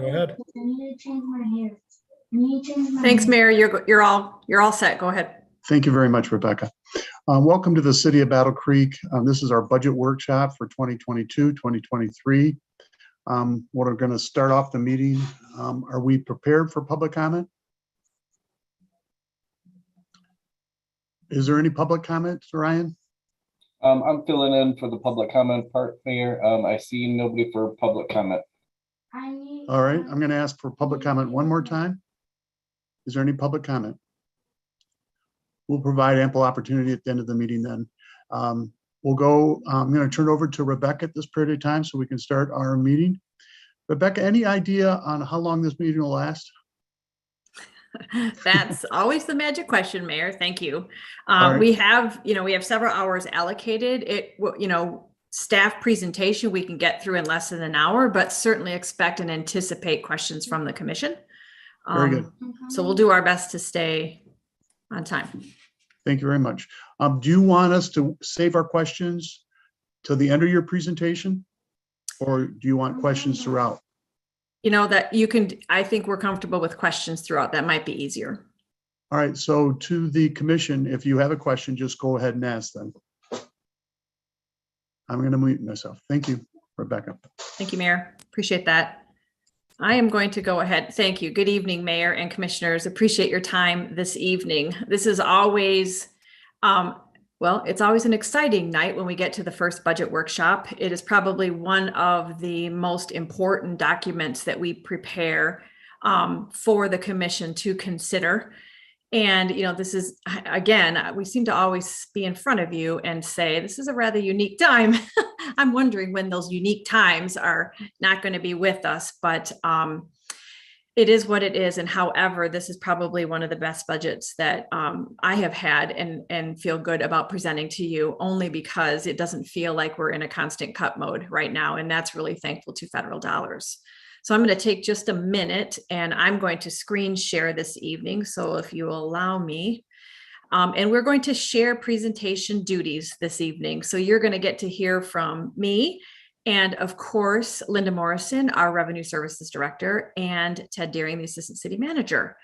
ahead. I need to change my hair. I need to change my Thanks, hair. Mayor. You're all set. Go ahead. Thank you very much, Rebecca. Welcome to the City of Battle Creek. This is our budget workshop for 2022, 2023. We're going to start off the meeting. Are we prepared for public comment? Is there any public comments, Ryan? I'm filling in for the public comment part, Mayor. I see nobody for public comment. All right, I'm going to ask for public comment one more time. Is there any public comment? We'll provide ample opportunity at the end of the meeting then. We'll go, I'm going to turn it over to Rebecca at this period of time so we can start our meeting. Rebecca, any idea on how long this meeting will last? That's always the magic question, Mayor. Thank you. Right. We have several hours allocated. Staff presentation we can get through in less than an hour, but certainly expect and anticipate questions from the commission. Very good. So we'll do our best to stay on time. Thank you very much. Do you want us to save our questions till the end of your presentation? Or do you want questions throughout? That you can, I think we're comfortable with questions throughout. That might be easier. All right, so to the commission, if you have a question, just go ahead and ask them. I'm going to mute myself. Thank you, Rebecca. Thank you, Mayor. Appreciate that. I am going to go ahead. Thank you. Good evening, Mayor and Commissioners. Appreciate your time this evening. This is always, it's always an exciting night when we get to the first budget workshop. It is probably one of the most important documents that we prepare for the commission to consider. And, this is, again, we seem to always be in front of you and say, this is a rather unique time. I'm wondering when those unique times are not going to be with us, but it is what it is. And however, this is probably one of the best budgets that I have had and feel good about presenting to you, only because it doesn't feel like we're in a constant cut mode right now. And that's really thankful to federal dollars. So I'm going to take just a minute and I'm going to screen share this evening. So if you allow me, and we're going to share presentation duties this evening. So you're going to get to hear from me and of course, Linda Morrison, our Revenue Services Director, and Ted Deering, the Assistant City Manager.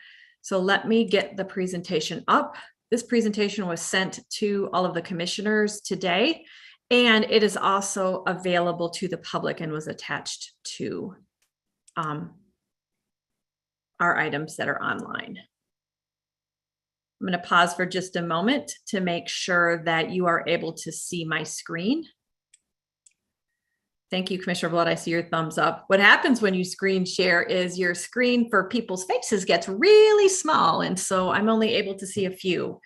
So let me get the presentation up. This presentation was sent to all of the commissioners today, and it is also available to the public and was attached to our items that are online. I'm going to pause for just a moment to make sure that you are able to see my screen. Thank you, Commissioner Blood. I see your thumbs up. What happens when you screen share is your screen for people's faces gets really small. And so I'm only able to see a few.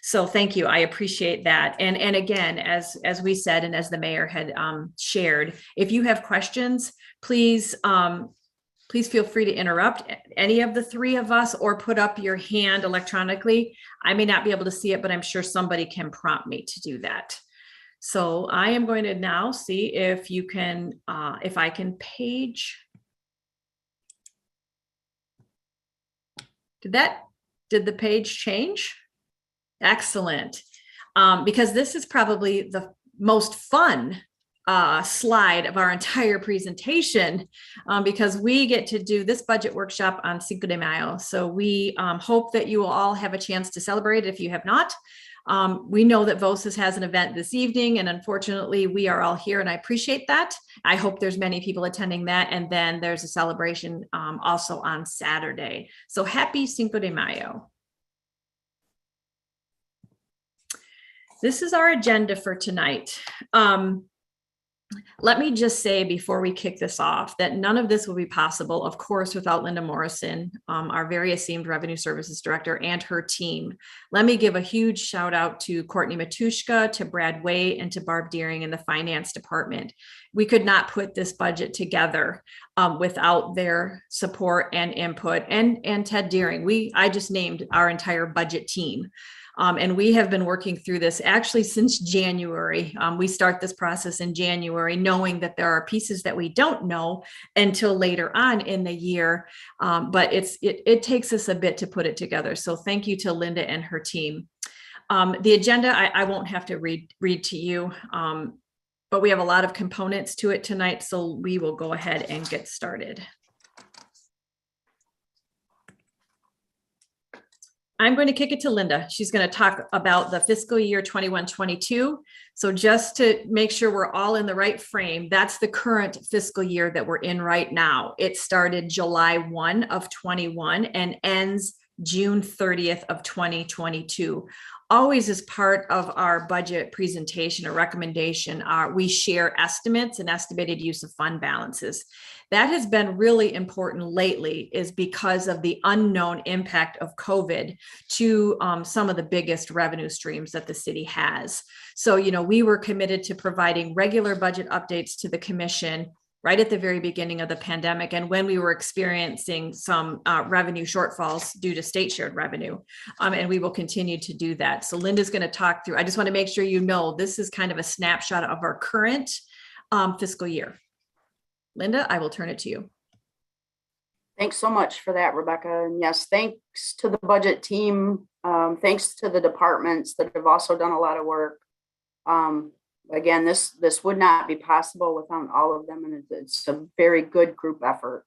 So thank you. I appreciate that. And again, as we said, and as the mayor had shared, if you have questions, please feel free to interrupt any of the three of us or put up your hand electronically. I may not be able to see it, but I'm sure somebody can prompt me to do that. So I am going to now see if you can, if I can page. Did the page change? Excellent. Because this is probably the most fun slide of our entire presentation, because we get to do this budget workshop on Cinco de Mayo. So we hope that you will all have a chance to celebrate if you have not. We know that VOSIS has an event this evening, and unfortunately we are all here, and I appreciate that. I hope there's many people attending that, and then there's a celebration also on Saturday. So happy Cinco de Mayo. This is our agenda for tonight. Let me just say before we kick this off that none of this will be possible, of course, without Linda Morrison, our very esteemed Revenue Services Director, and her team. Let me give a huge shout out to Courtney Matushka, to Brad Way, and to Barb Deering in the Finance Department. We could not put this budget together without their support and input, and Ted Deering. I just named our entire budget team. And we have been working through this actually since January. We start this process in January, knowing that there are pieces that we don't know until later on in the year. But it takes us a bit to put it together. So thank you to Linda and her team. The agenda, I won't have to read to you, but we have a lot of components to it tonight. So we will go ahead and get started. I'm going to kick it to Linda. She's going to talk about the fiscal year 21-22. So just to make sure we're all in the right frame, that's the current fiscal year that we're in right now. It started July 1 of 21 and ends June 30th of 2022. Always as part of our budget presentation or recommendation, we share estimates and estimated use of fund balances. That has been really important lately is because of the unknown impact of COVID to some of the biggest revenue streams that the city has. So, we were committed to providing regular budget updates to the commission right at the very beginning of the pandemic and when we were experiencing some revenue shortfalls due to state shared revenue. And we will continue to do that. So Linda's going to talk through, I just want to make sure this is kind of a snapshot of our current fiscal year. Linda, I will turn it to you. Thanks so much for that, Rebecca. And yes, thanks to the budget team. Thanks to the departments that have also done a lot of work. Again, this would not be possible without all of them, and it's a very good group effort.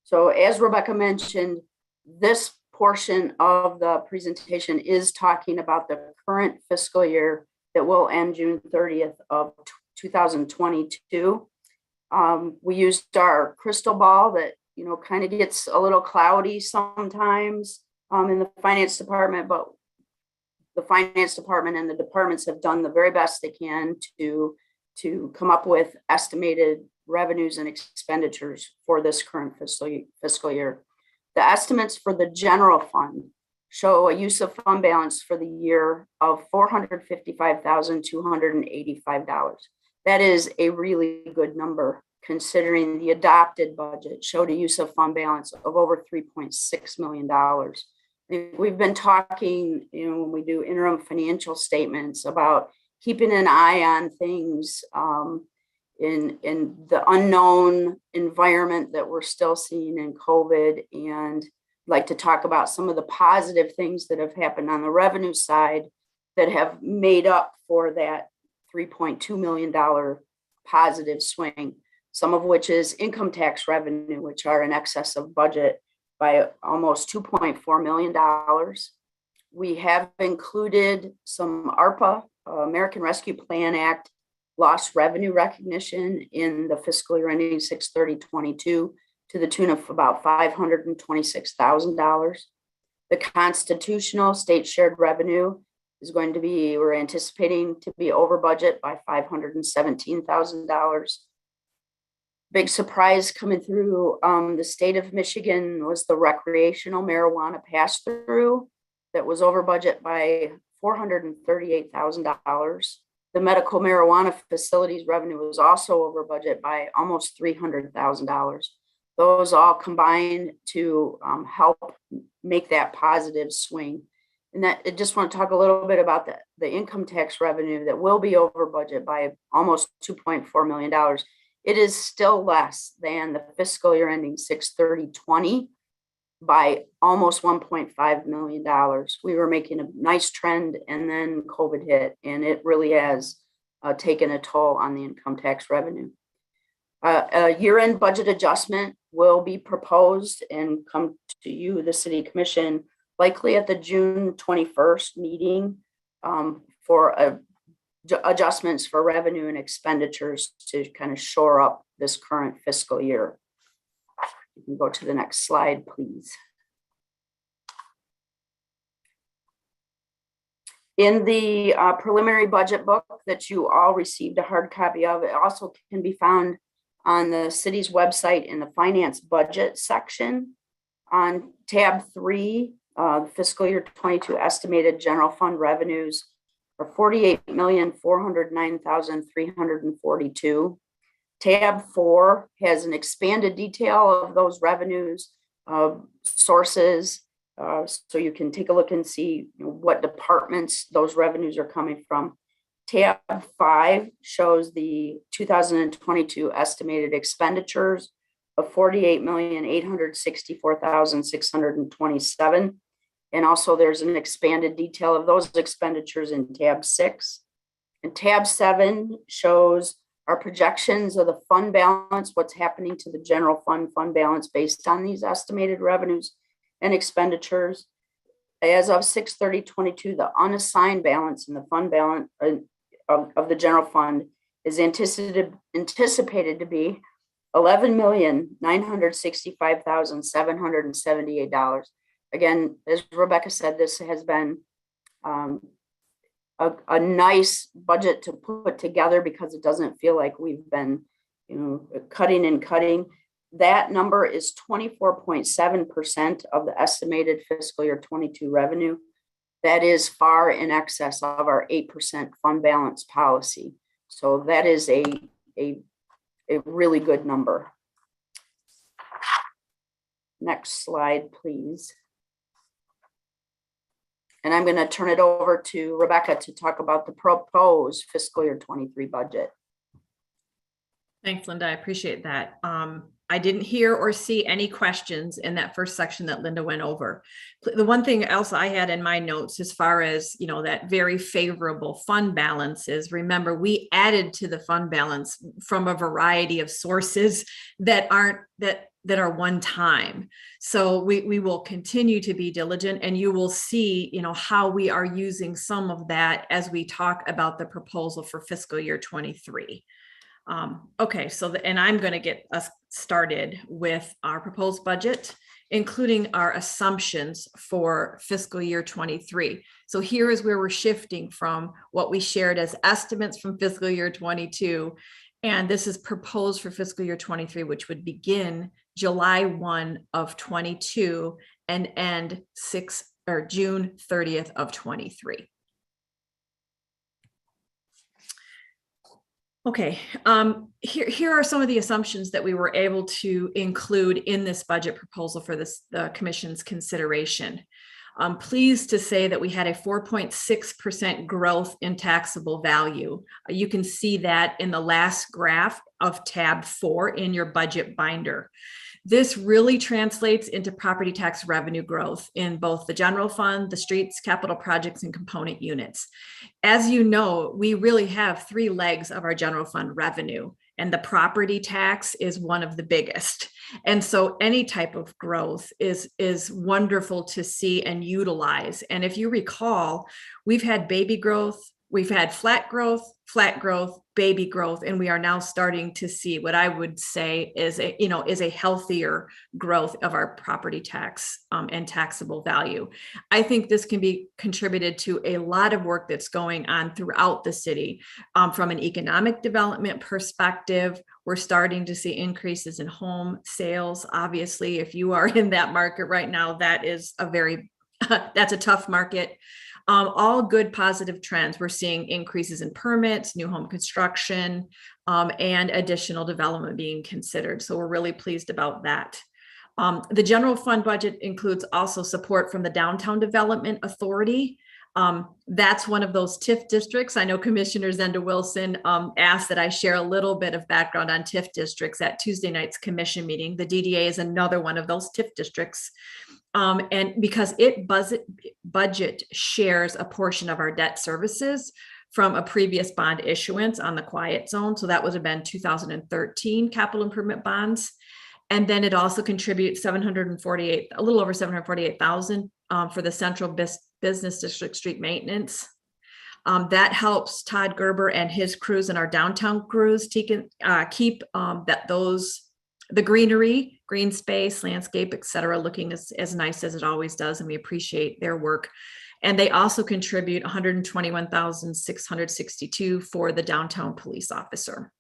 So as Rebecca mentioned, this portion of the presentation is talking about the current fiscal year that will end June 30th of 2022. We used our crystal ball that, kind of gets a little cloudy sometimes in the finance department, but the finance department and the departments have done the very best they can to come up with estimated revenues and expenditures for this current fiscal year. The estimates for the general fund show a use of fund balance for the year of $455,285. That is a really good number considering the adopted budget showed a use of fund balance of over $3.6 million. We've been talking, when we do interim financial statements about keeping an eye on things in the unknown environment that we're still seeing in COVID, and like to talk about some of the positive things that have happened on the revenue side that have made up for that $3.2 million positive swing, some of which is income tax revenue, which are in excess of budget by almost $2.4 million. We have included some ARPA, American Rescue Plan Act, lost revenue recognition in the fiscal year ending 6/30/22 to the tune of about $526,000. The constitutional state shared revenue is going to be, we're anticipating to be over budget by $517,000. Big surprise coming through the state of Michigan was the recreational marijuana pass-through that was over budget by $438,000. The medical marijuana facilities revenue was also over budget by almost $300,000. Those all combined to help make that positive swing. And that I just want to talk a little bit about the income tax revenue that will be over budget by almost $2.4 million. It is still less than the fiscal year ending 6/30/20 by almost $1.5 million. We were making a nice trend and then COVID hit, and it really has taken a toll on the income tax revenue. A year-end budget adjustment will be proposed and come to you, the City Commission, likely at the June 21st meeting for adjustments for revenue and expenditures to kind of shore up this current fiscal year. You can go to the next slide, please. In the preliminary budget book that you all received a hard copy of, it also can be found on the city's website in the finance budget section. On tab 3, fiscal year 22 estimated general fund revenues are $48,409,342. Tab 4 has an expanded detail of those revenues sources, so you can take a look and see what departments those revenues are coming from. Tab 5 shows the 2022 estimated expenditures of $48,864,627. And also there's an expanded detail of those expenditures in tab 6. And tab 7 shows our projections of the fund balance, what's happening to the general fund balance based on these estimated revenues and expenditures. as of 6/30/22, the unassigned balance in the fund balance of the general fund is anticipated to be $11,965,778. Again, as Rebecca said, this has been a nice budget to put together because it doesn't feel like we've been, cutting and cutting. That number is 24.7% of the estimated fiscal year 22 revenue. That is far in excess of our 8% fund balance policy. So that is a really good number. Next slide, please. And I'm going to turn it over to Rebecca to talk about the proposed fiscal year 23 budget. Thanks, Linda. I appreciate that. I didn't hear or see any questions in that first section that Linda went over. The one thing else I had in my notes as far as, that very favorable fund balance is, remember, we added to the fund balance from a variety of sources that are one time. So we will continue to be diligent, and you will see, how we are using some of that as we talk about the proposal for fiscal year 23. Okay, so and I'm going to get us started with our proposed budget, including our assumptions for fiscal year 23. So here is where we're shifting from what we shared as estimates from fiscal year 22. And this is proposed for fiscal year 23, which would begin July 1 of 22 and end June 30th of 23. Okay, here are some of the assumptions that we were able to include in this budget proposal for the Commission's consideration. I'm pleased to say that we had a 4.6% growth in taxable value. You can see that in the last graph of tab 4 in your budget binder. This really translates into property tax revenue growth in both the general fund, the streets, capital projects, and component units. As you know, we really have 3 legs of our general fund revenue, and the property tax is one of the biggest. And so any type of growth is wonderful to see and utilize. And if you recall, we've had baby growth, we've had flat growth, baby growth, and we are now starting to see what I would say is a healthier growth of our property tax and taxable value. I think this can be contributed to a lot of work that's going on throughout the city. From an economic development perspective, we're starting to see increases in home sales. Obviously, if you are in that market right now, that is that's a tough market. All good positive trends. We're seeing increases in permits, new home construction, and additional development being considered. So we're really pleased about that. The general fund budget includes also support from the Downtown Development Authority. That's one of those TIF districts. I know Commissioner Zenda Wilson asked that I share a little bit of background on TIF districts at Tuesday night's commission meeting. The DDA is another one of those TIF districts. And because it budget shares a portion of our debt services from a previous bond issuance on the quiet zone. So that would have been 2013 capital improvement bonds. And then it also contributes a little over 748,000 for the central business district street maintenance. That helps Todd Gerber and his crews and our downtown crews keep the greenery, green space, landscape, et cetera, looking as nice as it always does. And we appreciate their work. And they also contribute $121,662 for the downtown police officer.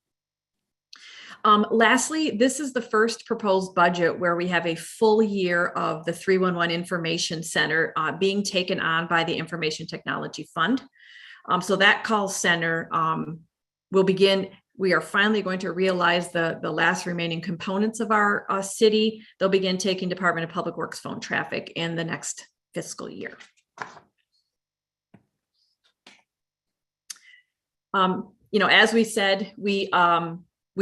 Lastly, this is the first proposed budget where we have a full year of the 311 Information Center being taken on by the Information Technology Fund. So that call center will begin. We are finally going to realize the last remaining components of our city. They'll begin taking Department of Public Works phone traffic in the next fiscal year. As we said, we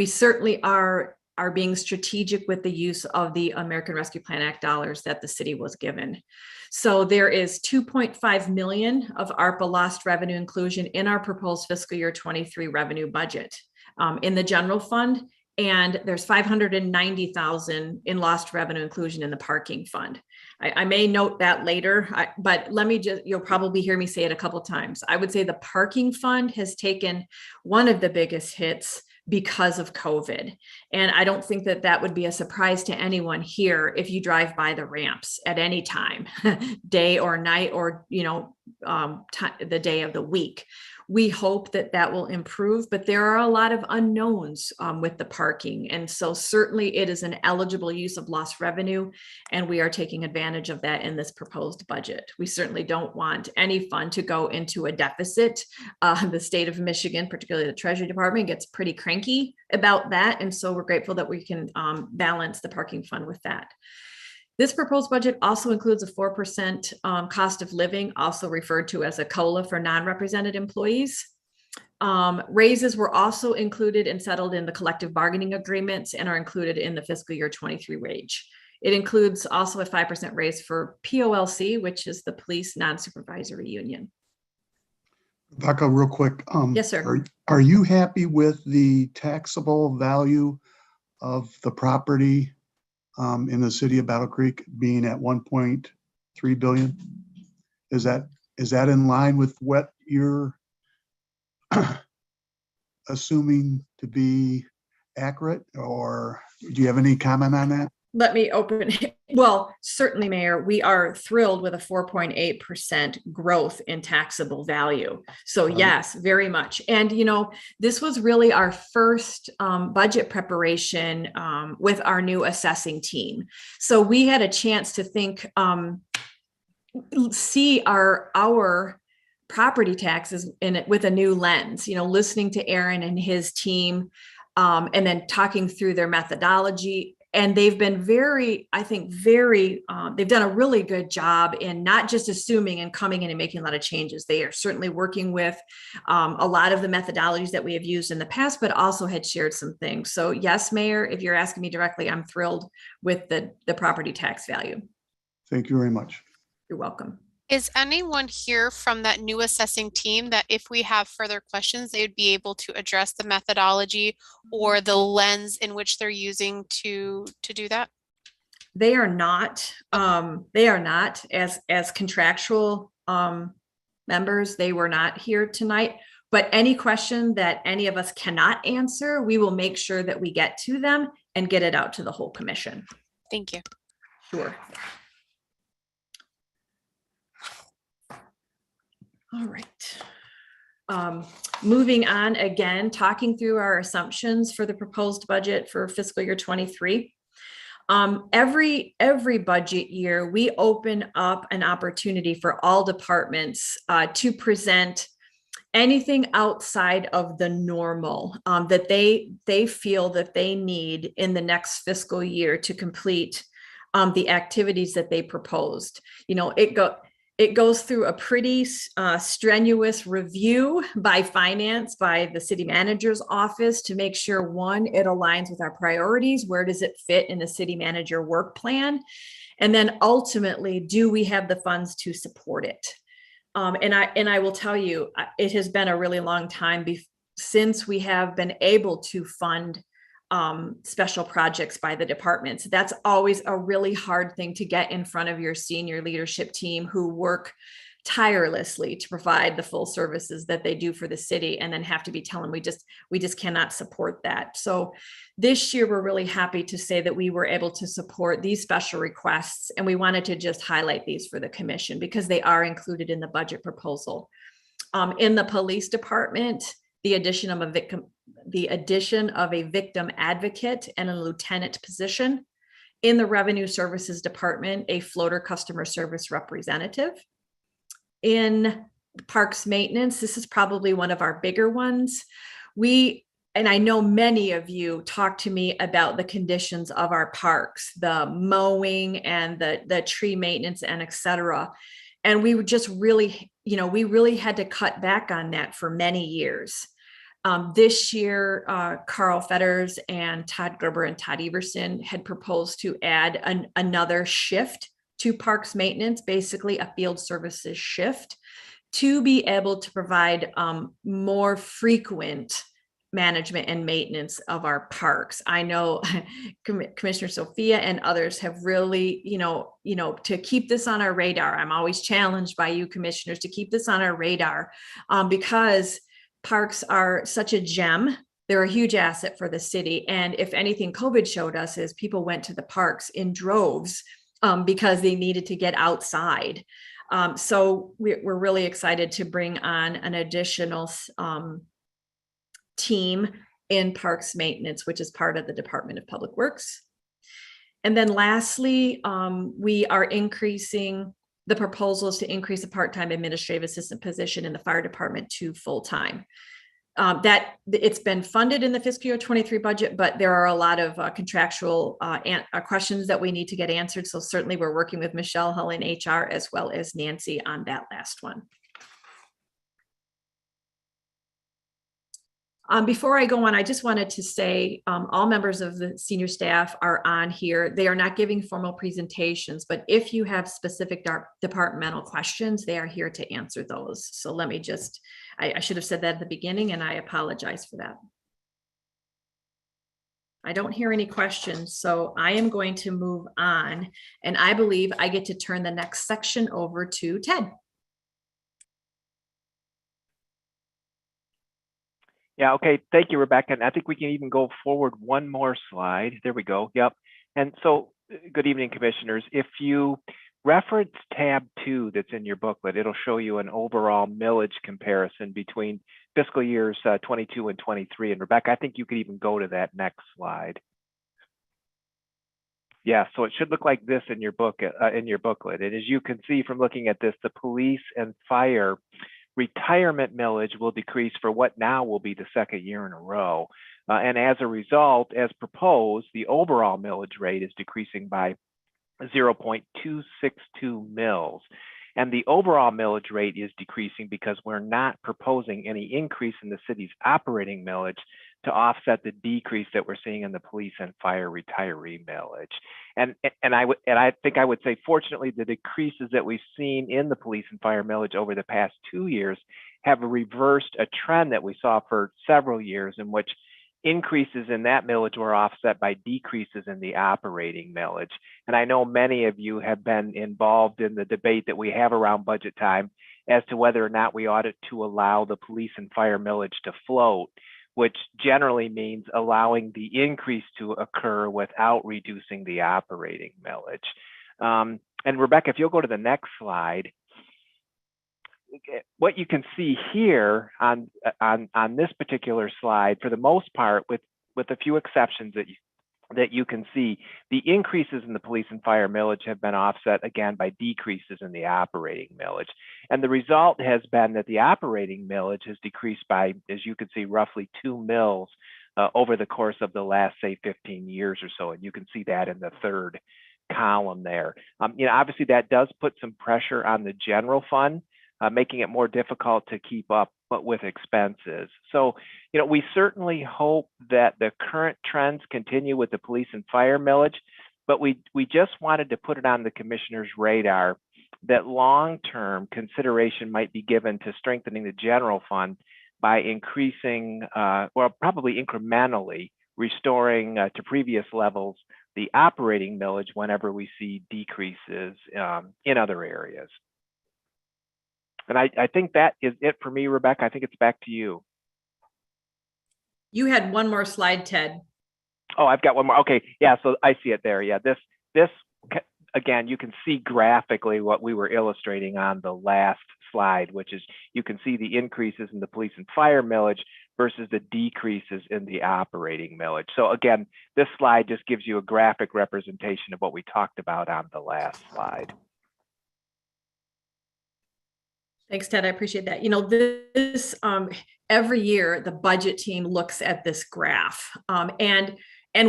certainly are being strategic with the use of the American Rescue Plan Act dollars that the city was given. So there is $2.5 million of ARPA lost revenue inclusion in our proposed fiscal year 23 revenue budget in the general fund, and there's $590,000 in lost revenue inclusion in the parking fund. I may note that later, but let me just, you'll probably hear me say it a couple times. I would say the parking fund has taken one of the biggest hits because of COVID. And I don't think that that would be a surprise to anyone here if you drive by the ramps at any time, day or night, or, the day of the week. We hope that that will improve, but there are a lot of unknowns with the parking. And so certainly it is an eligible use of lost revenue, and we are taking advantage of that in this proposed budget. We certainly don't want any fund to go into a deficit. The state of Michigan, particularly the Treasury Department, gets pretty cranky about that. And so we're grateful that we can balance the parking fund with that. This proposed budget also includes a 4% cost of living, also referred to as a COLA for non-represented employees. Raises were also included and settled in the collective bargaining agreements and are included in the fiscal year 23 wage. It includes also a 5% raise for POLC, which is the Police Non-Supervisory Union. Rebecca, real quick. Yes, sir. Are you happy with the taxable value of the property in the city of Battle Creek being at 1.3 billion? Is that in line with what you're assuming to be accurate, or do you have any comment on that? Let me open. Well, certainly, Mayor, we are thrilled with a 4.8% growth in taxable value. So yes, very much. And, this was really our first budget preparation with our new assessing team. So we had a chance to think, see our property taxes in it with a new lens, listening to Aaron and his team, and then talking through their methodology. And they've been they've done a really good job in not just assuming and coming in and making a lot of changes. They are certainly working with a lot of the methodologies that we have used in the past, but also had shared some things. So yes, Mayor, if you're asking me directly, I'm thrilled with the property tax value. Thank you very much. You're welcome. Is anyone here from that new assessing team that if we have further questions, they would be able to address the methodology or the lens in which they're using to do that? They are not. They are not as contractual members. They were not here tonight. But any question that any of us cannot answer, we will make sure that we get to them and get it out to the whole commission. Thank you. Sure. All right. Moving on again, talking through our assumptions for the proposed budget for fiscal year 23. Every budget year, we open up an opportunity for all departments to present anything outside of the normal that they feel that they need in the next fiscal year to complete the activities that they proposed. It goes through a pretty strenuous review by finance, by the city manager's office to make sure, one, it aligns with our priorities. Where does it fit in the city manager work plan? And then ultimately, do we have the funds to support it? And I will tell you, it has been a really long time since we have been able to fund special projects by the departments. That's always a really hard thing to get in front of your senior leadership team who work tirelessly to provide the full services that they do for the city, and then have to be telling we just cannot support that. So this year we're really happy to say that we were able to support these special requests, and we wanted to just highlight these for the commission because they are included in the budget proposal. In the police department, the addition of a victim advocate and a lieutenant position. In the revenue services department, a floater customer service representative. In parks maintenance, this is probably one of our bigger ones. And I know many of you talk to me about the conditions of our parks, the mowing and the tree maintenance and et cetera. And we would just really, we really had to cut back on that for many years. This year, Carl Fetters and Todd Gerber and Todd Everson had proposed to add another shift to parks maintenance, basically a field services shift, to be able to provide more frequent management and maintenance of our parks. I know Commissioner Sophia and others have really, to keep this on our radar. I'm always challenged by you commissioners to keep this on our radar because parks are such a gem. They're a huge asset for the city. And if anything COVID showed us is people went to the parks in droves because they needed to get outside. So we're really excited to bring on an additional team in parks maintenance, which is part of the Department of Public Works. And then lastly, we are increasing the proposals to increase a part-time administrative assistant position in the fire department to full-time. That it's been funded in the fiscal year 23 budget, but there are a lot of contractual questions that we need to get answered. So certainly we're working with Michelle Hull in HR as well as Nancy on that last one. Before I go on, I just wanted to say all members of the senior staff are on here. They are not giving formal presentations, but if you have specific departmental questions, they are here to answer those. So let me just, I should have said that at the beginning and I apologize for that. I don't hear any questions, so I am going to move on. And I believe I get to turn the next section over to Ted. Yeah, okay. Thank you, Rebecca. And I think we can even go forward one more slide. There we go. Yep. And so good evening, commissioners. If you reference tab 2 that's in your booklet, it'll show you an overall millage comparison between fiscal years 22 and 23. And Rebecca, I think you could even go to that next slide. Yeah, so it should look like this in your booklet. And as you can see from looking at this, the police and fire retirement millage will decrease for what now will be the second year in a row. And as a result, as proposed, the overall millage rate is decreasing by 0.262 mils. And the overall millage rate is decreasing because we're not proposing any increase in the city's operating millage to offset the decrease that we're seeing in the police and fire retiree millage. And I think I would say, fortunately, the decreases that we've seen in the police and fire millage over the past 2 years have reversed a trend that we saw for several years in which increases in that millage were offset by decreases in the operating millage. And I know many of you have been involved in the debate that we have around budget time as to whether or not we ought to allow the police and fire millage to float, which generally means allowing the increase to occur without reducing the operating millage. And Rebecca, if you'll go to the next slide, what you can see here on this particular slide, for the most part, with a few exceptions that you can see, the increases in the police and fire millage have been offset again by decreases in the operating millage. And the result has been that the operating millage has decreased by, as you can see, roughly 2 mils over the course of the last, say, 15 years or so. And you can see that in the third column there. Obviously that does put some pressure on the general fund, making it more difficult to keep up with expenses. So, we certainly hope that the current trends continue with the police and fire millage, but we just wanted to put it on the commissioner's radar that long-term consideration might be given to strengthening the general fund by increasing, or probably incrementally restoring to previous levels the operating millage whenever we see decreases in other areas. And I think that is it for me, Rebecca. I think it's back to you. You had one more slide, Ted. Oh, I've got one more. Okay, yeah, so I see it there. Yeah, this again, you can see graphically what we were illustrating on the last slide, which is you can see the increases in the police and fire millage versus the decreases in the operating millage. So again, this slide just gives you a graphic representation of what we talked about on the last slide. Thanks, Ted. I appreciate that. This every year the budget team looks at this graph, and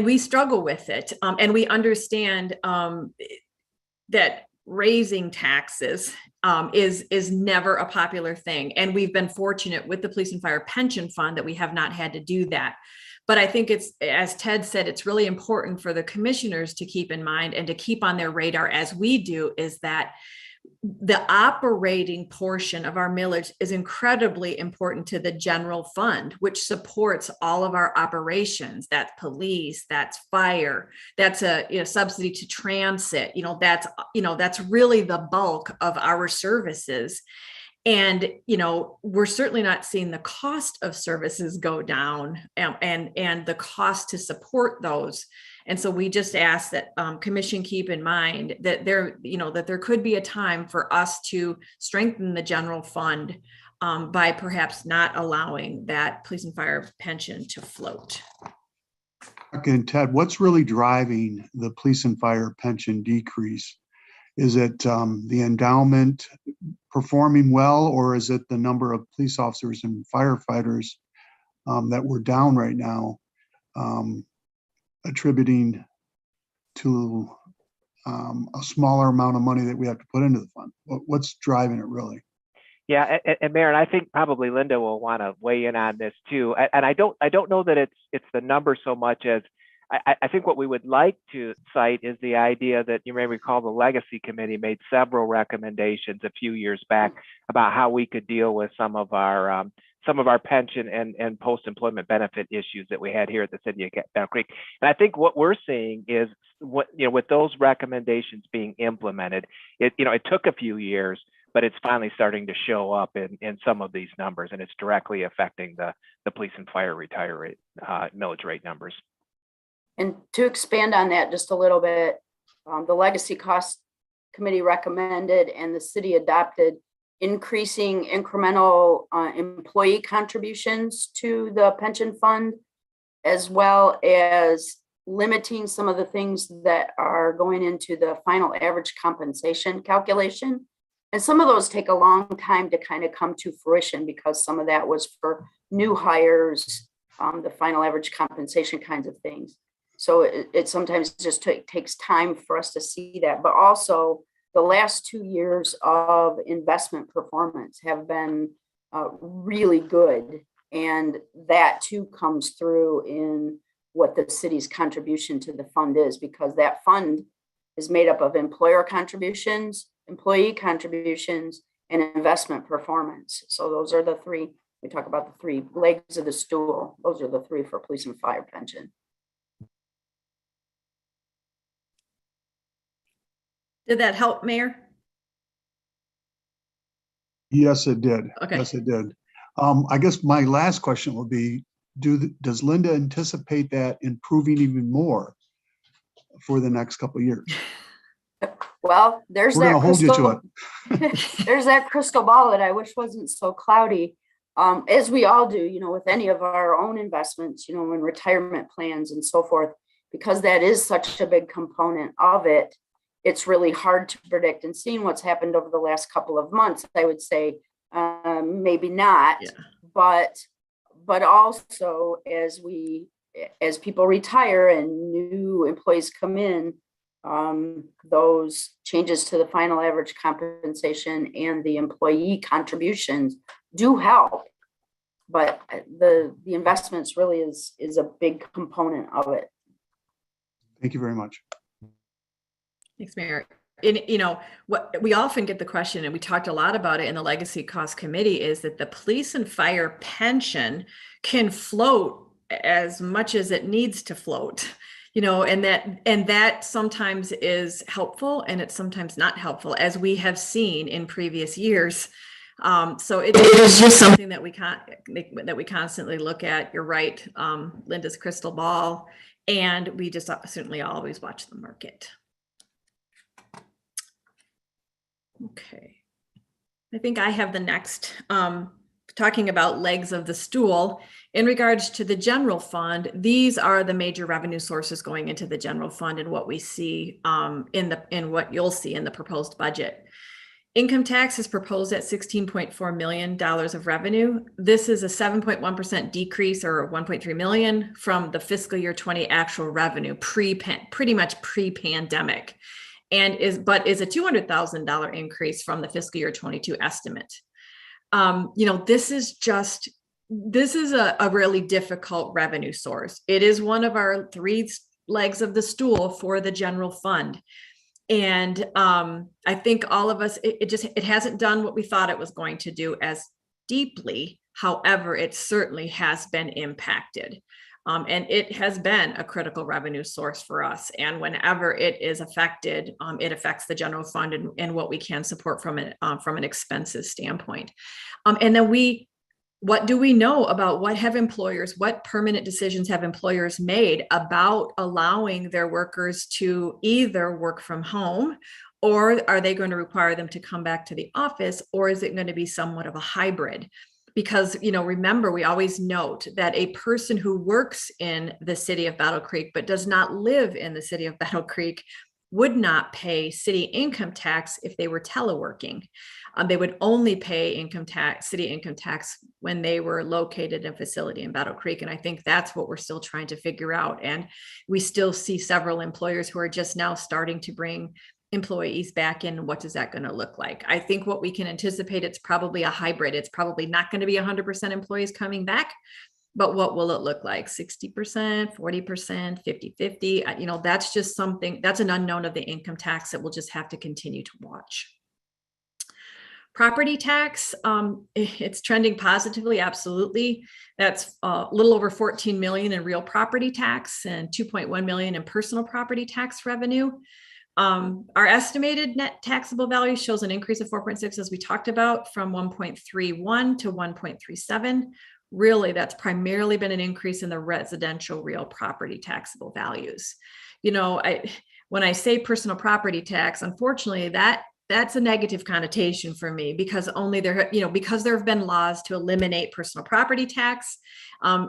we struggle with it, and we understand that raising taxes is never a popular thing. And we've been fortunate with the police and fire pension fund that we have not had to do that. But I think it's, as Ted said, it's really important for the commissioners to keep in mind and to keep on their radar as we do, is that the operating portion of our millage is incredibly important to the general fund, which supports all of our operations. That's police, that's fire, that's a subsidy to transit. That's really the bulk of our services. And we're certainly not seeing the cost of services go down, and the cost to support those. And so we just ask that commission keep in mind that there could be a time for us to strengthen the general fund by perhaps not allowing that police and fire pension to float. Okay, and Ted, what's really driving the police and fire pension decrease? Is it the endowment performing well, or is it the number of police officers and firefighters that we're down right now, attributing to a smaller amount of money that we have to put into the fund? What's driving it really? Yeah, and Mayor, and I think probably Linda will want to weigh in on this too. And I don't know that it's the number so much as I think what we would like to cite is the idea that you may recall the Legacy Committee made several recommendations a few years back about how we could deal with some of our pension and post-employment benefit issues that we had here at the city of Battle Creek. And I think what we're seeing is with those recommendations being implemented, it took a few years, but it's finally starting to show up in some of these numbers, and it's directly affecting the police and fire retire rate, millage rate numbers. And to expand on that just a little bit, the Legacy Cost Committee recommended and the city adopted increasing incremental employee contributions to the pension fund, as well as limiting some of the things that are going into the final average compensation calculation. And some of those take a long time to kind of come to fruition because some of that was for new hires, the final average compensation kinds of things. So it sometimes just takes time for us to see that, but also the last 2 years of investment performance have been really good. And that too comes through in what the city's contribution to the fund is, because that fund is made up of employer contributions, employee contributions, and investment performance. So those are the three, we talk about the three legs of the stool. Those are the three for police and fire pension. Did that help, Mayor? Yes, it did. Okay. Yes, it did. I guess my last question would be, does Linda anticipate that improving even more for the next couple of years? Well, there's We're that gonna hold you to crystal, there's that crystal ball that I wish wasn't so cloudy. As we all do, with any of our own investments, in retirement plans and so forth, because that is such a big component of it. It's really hard to predict, and seeing what's happened over the last couple of months, I would say maybe not, Yeah. but also as people retire and new employees come in, those changes to the final average compensation and the employee contributions do help, but the investments really is a big component of it. Thank you very much. Thanks, Mayor. And what we often get the question, and we talked a lot about it in the Legacy Cost Committee, is that the police and fire pension can float as much as it needs to float, and that sometimes is helpful and it's sometimes not helpful, as we have seen in previous years. So it is just something that we constantly look at. You're right, Linda's crystal ball, and we just certainly always watch the market. Okay, I think I have the next, talking about legs of the stool. In regards to the general fund, these are the major revenue sources going into the general fund and what we see in what you'll see in the proposed budget. Income tax is proposed at $16.4 million of revenue. This is a 7.1% decrease, or 1.3 million, from the fiscal year 20 actual revenue pretty much pre-pandemic. And is a $200,000 increase from the fiscal year 22 estimate. This is a really difficult revenue source. It is one of our three legs of the stool for the general fund. And I think all of us, it hasn't done what we thought it was going to do as deeply. However, it certainly has been impacted. And it has been a critical revenue source for us. And whenever it is affected, it affects the general fund and what we can support from an expenses standpoint. And then what do we know about what permanent decisions have employers made about allowing their workers to either work from home, or are they going to require them to come back to the office, or is it going to be somewhat of a hybrid? Because, remember, we always note that a person who works in the city of Battle Creek but does not live in the city of Battle Creek would not pay city income tax if they were teleworking. They would only pay city income tax when they were located in a facility in Battle Creek. And I think that's what we're still trying to figure out. And we still see several employers who are just now starting to bring employees back in. What is that going to look like? I think what we can anticipate, it's probably a hybrid. It's probably not going to be 100% employees coming back. But what will it look like? 60%, 40%, 50-50? That's just something, that's an unknown of the income tax that we'll just have to continue to watch. Property tax, it's trending positively, absolutely. That's a little over 14 million in real property tax and 2.1 million in personal property tax revenue. Our estimated net taxable value shows an increase of 4.6, as we talked about, from 1.31 to 1.37. Really, that's primarily been an increase in the residential real property taxable values. When I say personal property tax, unfortunately, that's a negative connotation for me, because because there have been laws to eliminate personal property tax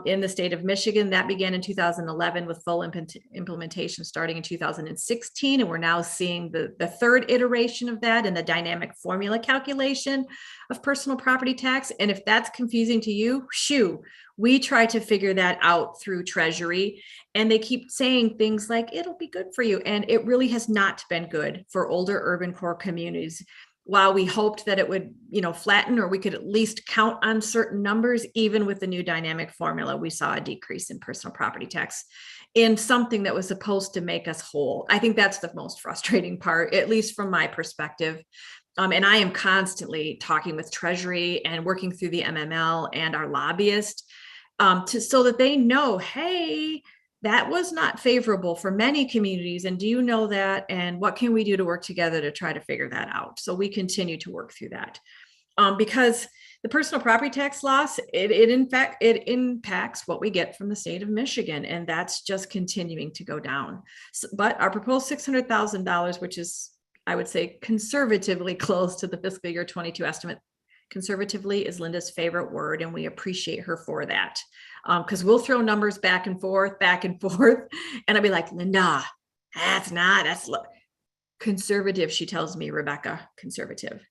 in the state of Michigan. That began in 2011 with full implementation starting in 2016. And we're now seeing the third iteration of that in the dynamic formula calculation of personal property tax. And if that's confusing to you, we try to figure that out through Treasury, and they keep saying things like, it'll be good for you. And it really has not been good for older urban core communities. While we hoped that it would, flatten, or we could at least count on certain numbers, even with the new dynamic formula, we saw a decrease in personal property tax in something that was supposed to make us whole. I think that's the most frustrating part, at least from my perspective. And I am constantly talking with Treasury and working through the MML and our lobbyist so that they know, hey, that was not favorable for many communities. And do you know that? And what can we do to work together to try to figure that out? So we continue to work through that because the personal property tax loss, it impacts what we get from the state of Michigan. And that's just continuing to go down. But our proposed $600,000, which is, I would say, conservatively close to the fiscal year 22 estimate. Conservatively is Linda's favorite word, and we appreciate her for that. Because we'll throw numbers back and forth, and I'll be like, Linda, that's conservative. She tells me, Rebecca, conservative.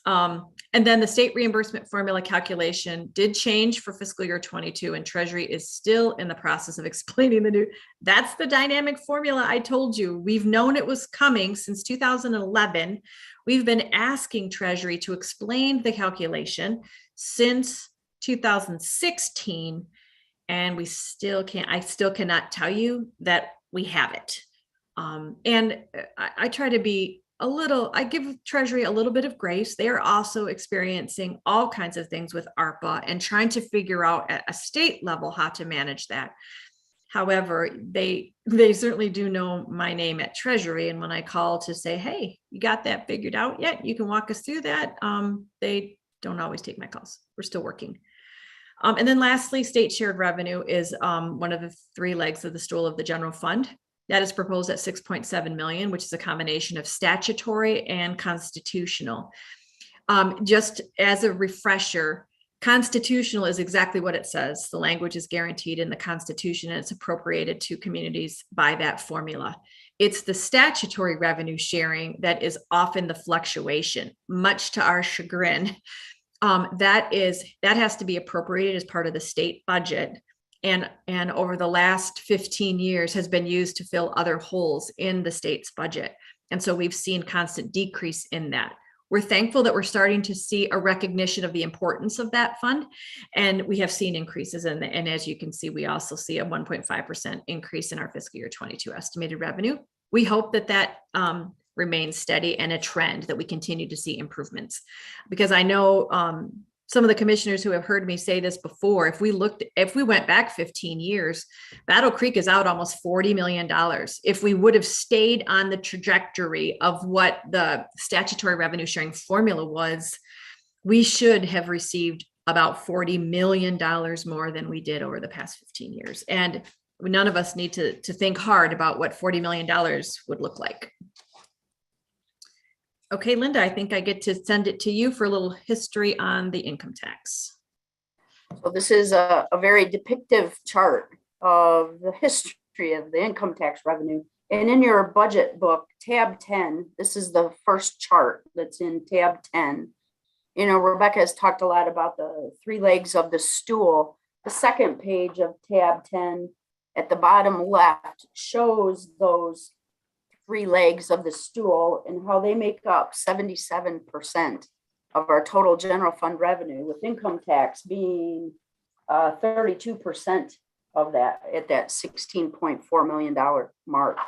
And then the state reimbursement formula calculation did change for fiscal year 22, and Treasury is still in the process of explaining that's the dynamic formula I told you. We've known it was coming since 2011. We've been asking Treasury to explain the calculation since 2016, and I still cannot tell you that we have it. And I try to be I give Treasury a little bit of grace. They are also experiencing all kinds of things with ARPA and trying to figure out at a state level how to manage that. However, they certainly do know my name at Treasury. And when I call to say, hey, you got that figured out yet? You can walk us through that. They don't always take my calls. We're still working. And then lastly, state shared revenue is one of the three legs of the stool of the general fund. That is proposed at 6.7 million, which is a combination of statutory and constitutional. Just as a refresher, constitutional is exactly what it says. The language is guaranteed in the Constitution, and it's appropriated to communities by that formula. It's the statutory revenue sharing that is often the fluctuation, much to our chagrin. That has to be appropriated as part of the state budget. And over the last 15 years has been used to fill other holes in the state's budget. And so we've seen constant decrease in that. We're thankful that we're starting to see a recognition of the importance of that fund. And we have seen increases and as you can see, we also see a 1.5% increase in our fiscal year 22 estimated revenue. We hope that remains steady and a trend that we continue to see improvements. Because I know some of the commissioners who have heard me say this before, if we went back 15 years, Battle Creek is out almost $40 million. If we would have stayed on the trajectory of what the statutory revenue sharing formula was, we should have received about $40 million more than we did over the past 15 years. And none of us need to think hard about what $40 million would look like. Okay, Linda, I think I get to send it to you for a little history on the income tax. So this is a very depictive chart of the history of the income tax revenue. And in your budget book, tab 10, this is the first chart that's in tab 10. You know, Rebecca has talked a lot about the three legs of the stool. The second page of tab 10 at the bottom left shows those three legs of the stool and how they make up 77% of our total general fund revenue, with income tax being 32% of that at that $16.4 million mark.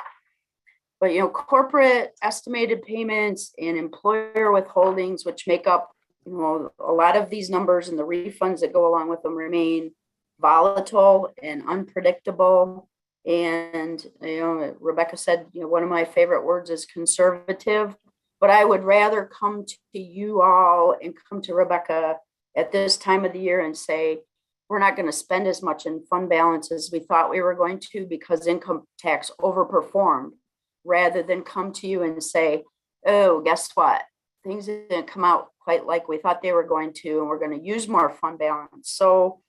But, you know, corporate estimated payments and employer withholdings, which make up, you know, a lot of these numbers and the refunds that go along with them, remain volatile and unpredictable. And, you know, Rebecca said, you know, one of my favorite words is conservative, but I would rather come to you all and come to Rebecca at this time of the year and say, we're not going to spend as much in fund balance as we thought we were going to because income tax overperformed, rather than come to you and say, oh, guess what? Things didn't come out quite like we thought they were going to, and we're going to use more fund balance. So,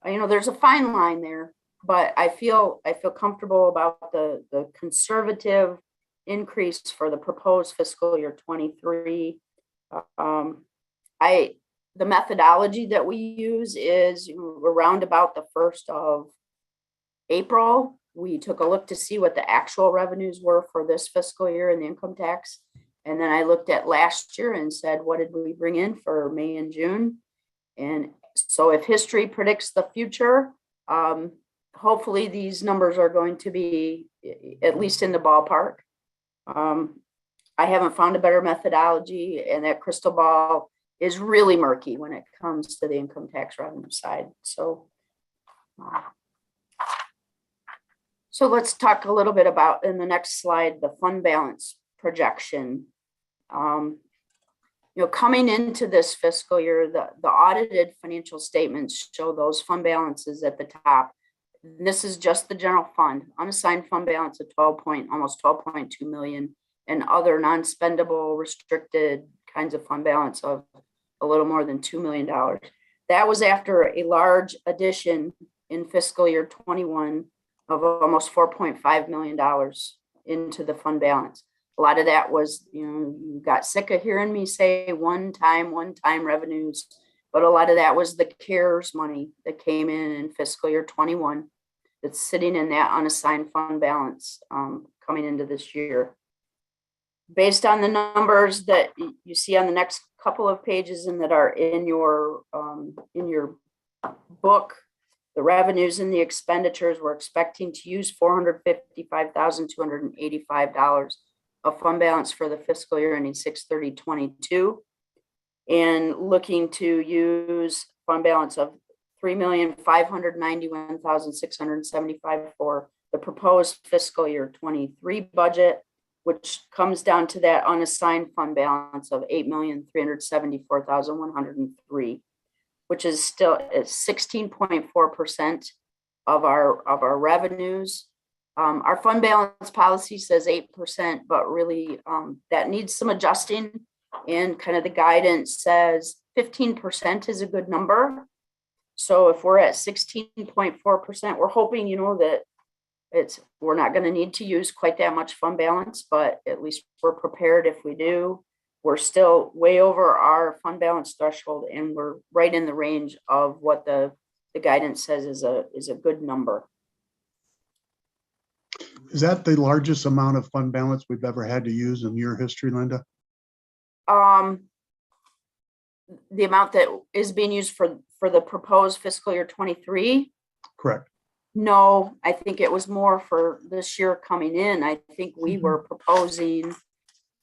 you know, there's a fine line there. But I feel comfortable about the conservative increase for the proposed fiscal year 23. The methodology that we use is around about the 1st of April. We took a look to see what the actual revenues were for this fiscal year in the income tax. And then I looked at last year and said, what did we bring in for May and June? And so if history predicts the future, hopefully these numbers are going to be at least in the ballpark. I haven't found a better methodology, and that crystal ball is really murky when it comes to the income tax revenue side. So let's talk a little bit about, in the next slide, the fund balance projection. You know, coming into this fiscal year, the audited financial statements show those fund balances at the top. This is just the general fund, unassigned fund balance of almost 12.2 million, and other non-spendable restricted kinds of fund balance of a little more than $2 million. That was after a large addition in fiscal year 21 of almost $4.5 million into the fund balance. A lot of that was, you know, you got sick of hearing me say one-time revenues, but a lot of that was the CARES money that came in fiscal year 21 that's sitting in that unassigned fund balance coming into this year. Based on the numbers that you see on the next couple of pages and that are in your book, the revenues and the expenditures, we're expecting to use $455,285 of fund balance for the fiscal year ending 6/30/22, and looking to use fund balance of $3,591,675 for the proposed fiscal year 23 budget, which comes down to that unassigned fund balance of $8,374,103, which is still at 16.4% of our revenues. Our fund balance policy says 8%, but really that needs some adjusting, and kind of the guidance says 15% is a good number. So if we're at 16.4%, we're hoping, you know, that we're not going to need to use quite that much fund balance, but at least we're prepared if we do. We're still way over our fund balance threshold, and we're right in the range of what the guidance says is a good number. Is that the largest amount of fund balance we've ever had to use in your history, Linda? The amount that is being used for the proposed fiscal year 23? Correct. No, I think it was more for this year coming in. I think we were proposing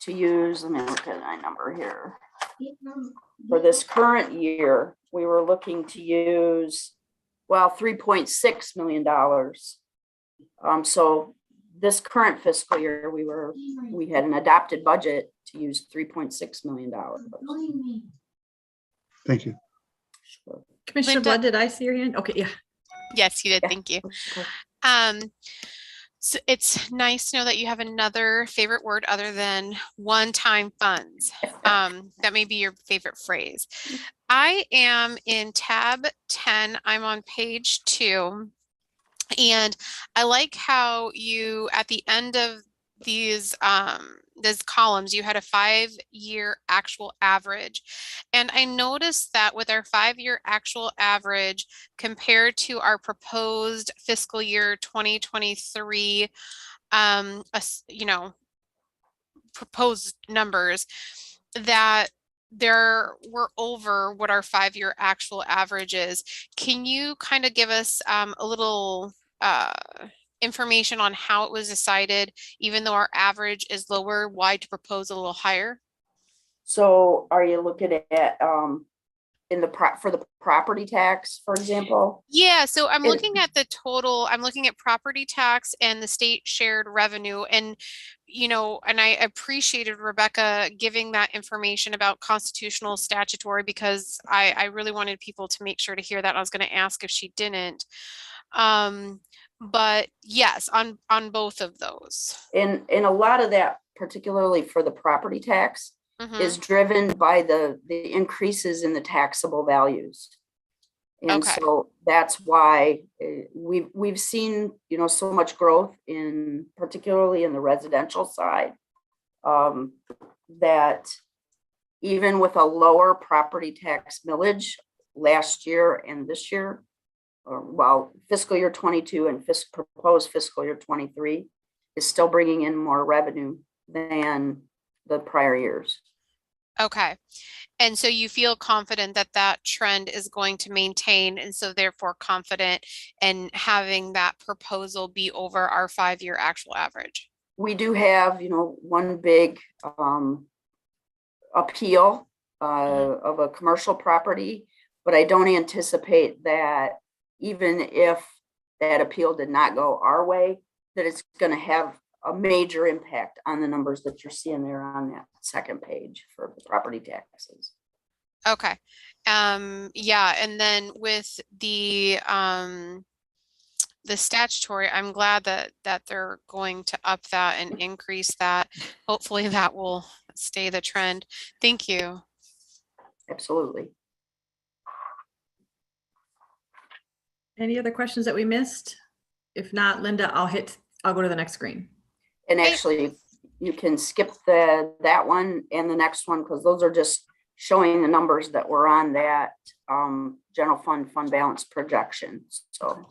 to use, let me look at my number here. For this current year, we were looking to use, well, $3.6 million. So this current fiscal year, we had an adopted budget to use $3.6 million. Thank you. Sure. Commissioner Linda- Blood, did I see your hand? Okay, yeah. Yes, you did. Yeah. Thank you. Okay. So it's nice to know that you have another favorite word other than one-time funds. That may be your favorite phrase. I am in tab 10. I'm on page 2. And I like how you, at the end of these columns, you had a 5-year actual average. And I noticed that with our 5-year actual average compared to our proposed fiscal year 2023, proposed numbers, that we're over what our 5-year actual average is. Can you kind of give us a little information on how it was decided, even though our average is lower, why to propose a little higher? So are you looking at for the property tax, for example? Yeah, so I'm It- looking at the total, I'm looking at property tax and the state shared revenue, and and I appreciated Rebecca giving that information about constitutional statutory, because I really wanted people to make sure to hear that. I was going to ask if she didn't. But yes, on both of those. And a lot of that, particularly for the property tax, is driven by the increases in the taxable values. And Okay. so that's why we've seen, so much growth particularly in the residential side, that even with a lower property tax millage last year and this year, while fiscal year 22 and proposed fiscal year 23 is still bringing in more revenue than the prior years. Okay. And so you feel confident that that trend is going to maintain, and so therefore confident in having that proposal be over our 5-year actual average? We do have, one big appeal of a commercial property, but I don't anticipate that even if that appeal did not go our way, that it's going to have a major impact on the numbers that you're seeing there on that second page for the property taxes. Okay. Yeah, and then with the statutory, I'm glad that they're going to up that and increase that. Hopefully that will stay the trend. Thank you. Absolutely. Any other questions that we missed? If not, Linda, I'll go to the next screen. And actually, you can skip that one and the next one, because those are just showing the numbers that were on that general fund balance projection. So.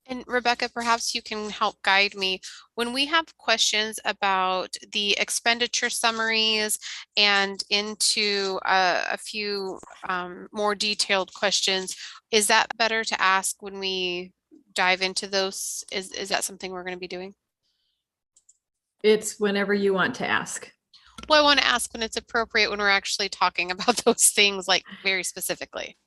And Rebecca, perhaps you can help guide me. When we have questions about the expenditure summaries and into a few more detailed questions, is that better to ask when we dive into those? Is that something we're going to be doing? It's whenever you want to ask. Well, I want to ask when it's appropriate, when we're actually talking about those things, like very specifically.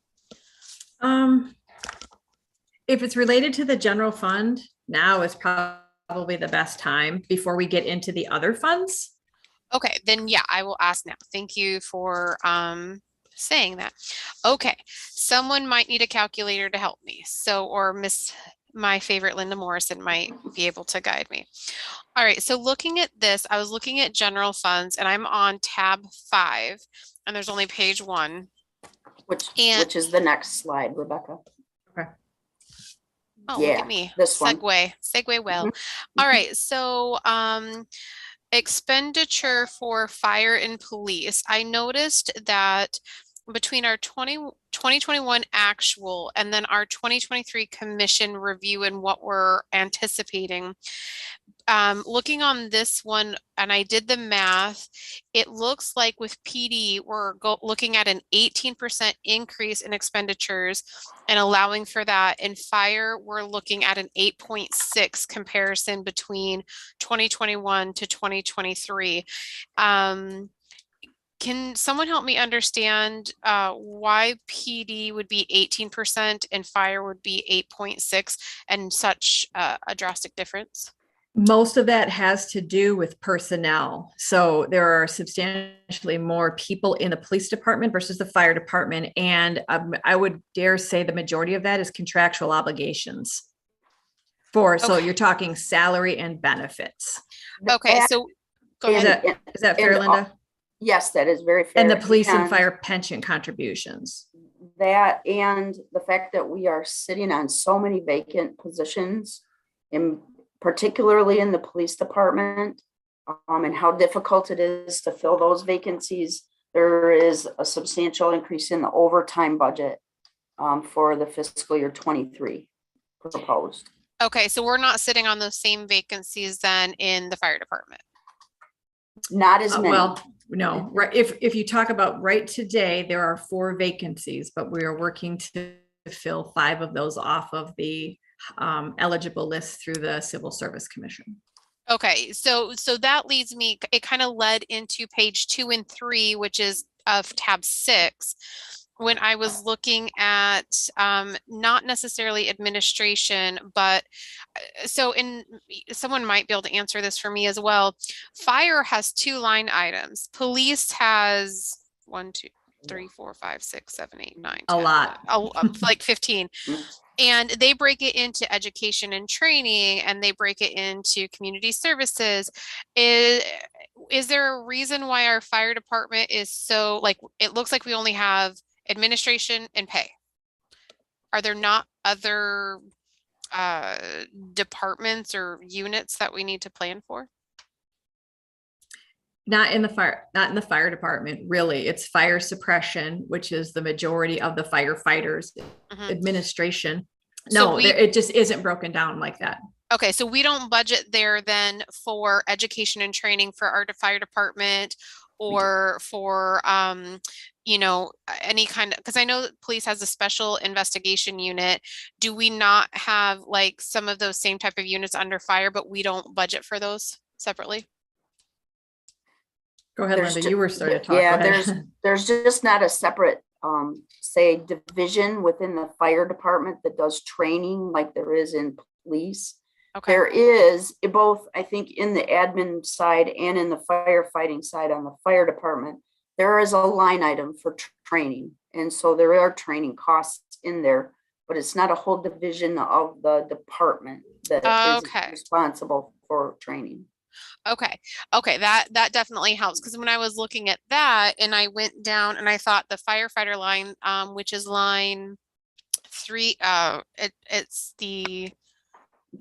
If it's related to the general fund, now is probably the best time before we get into the other funds. Okay, then yeah, I will ask now. Thank you for saying that. Okay, someone might need a calculator to help me. So, or my favorite Linda Morrison might be able to guide me. All right, so looking at this, I was looking at general funds, and I'm on tab 5, and there's only page 1. Which is the next slide, Rebecca. Okay. Oh, Yeah, look at me. this one. Segue well. All right, so expenditure for fire and police. I noticed that between our 2021 actual and then our 2023 commission review and what we're anticipating, looking on this one, and I did the math, it looks like with PD, we're looking at an 18% increase in expenditures and allowing for that. In fire, we're looking at an 8.6 comparison between 2021 to 2023. Can someone help me understand why PD would be 18% and fire would be 8.6 and such a drastic difference? Most of that has to do with personnel. So there are substantially more people in the police department versus the fire department. And I would dare say the majority of that is contractual obligations. So you're talking salary and benefits. Okay, so go ahead. Is that fair, Linda? Yes, that is very fair. And the police and fire pension contributions. That and the fact that we are sitting on so many vacant positions, particularly in the police department, and how difficult it is to fill those vacancies. There is a substantial increase in the overtime budget for the fiscal year 23 proposed. Okay, so we're not sitting on those same vacancies then in the fire department. Not as many. Well, no, right. If you talk about right today, there are 4 vacancies, but we are working to fill 5 of those off of the eligible list through the Civil Service Commission. Okay, so that leads me, it kind of led into page 2 and 3, which is of tab 6. When I was looking at not necessarily administration, but someone might be able to answer this for me as well. Fire has 2 line items. Police has 1, 2, 3, 4, 5, 6, 7, 8, 9, 10, A lot. like 15. And they break it into education and training, and they break it into community services. Is there a reason why our fire department is so, like, it looks like we only have administration and pay? Are there not other departments or units that we need to plan for? Not in the fire department, really. It's fire suppression, which is the majority of the firefighters. Administration. No, it just isn't broken down like that. Okay, so we don't budget there then for education and training for our fire department, or for any kind of, because I know that police has a special investigation unit. Do we not have like some of those same type of units under fire, but we don't budget for those separately? Go ahead, Linda. You were starting to talk. Yeah, there's just not a separate say division within the fire department that does training like there is in police. Okay. There is both, I think, in the admin side and in the firefighting side on the fire department, there is a line item for training. And so there are training costs in there, but it's not a whole division of the department that is responsible for training. Okay. That definitely helps, because when I was looking at that and I went down and I thought the firefighter line, which is line 3, it's the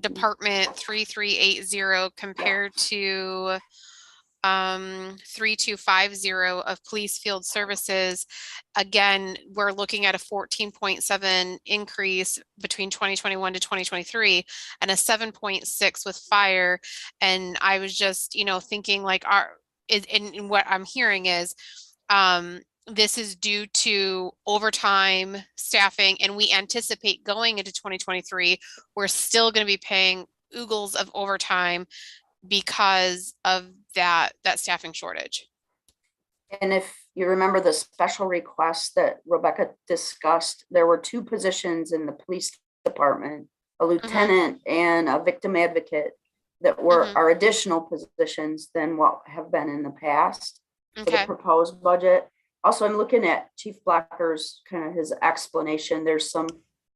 department 3380 compared to 3250 of police field services. Again, we're looking at a 14.7 increase between 2021 to 2023 and a 7.6 with fire. And I was just, thinking like and what I'm hearing is this is due to overtime staffing, and we anticipate going into 2023, we're still going to be paying oogles of overtime because of that staffing shortage. And if you remember the special request that Rebecca discussed, there were 2 positions in the police department, a lieutenant and a victim advocate, that are additional positions than what have been in the past for the proposed budget. Also, I'm looking at Chief Blacker's kind of his explanation. There's some,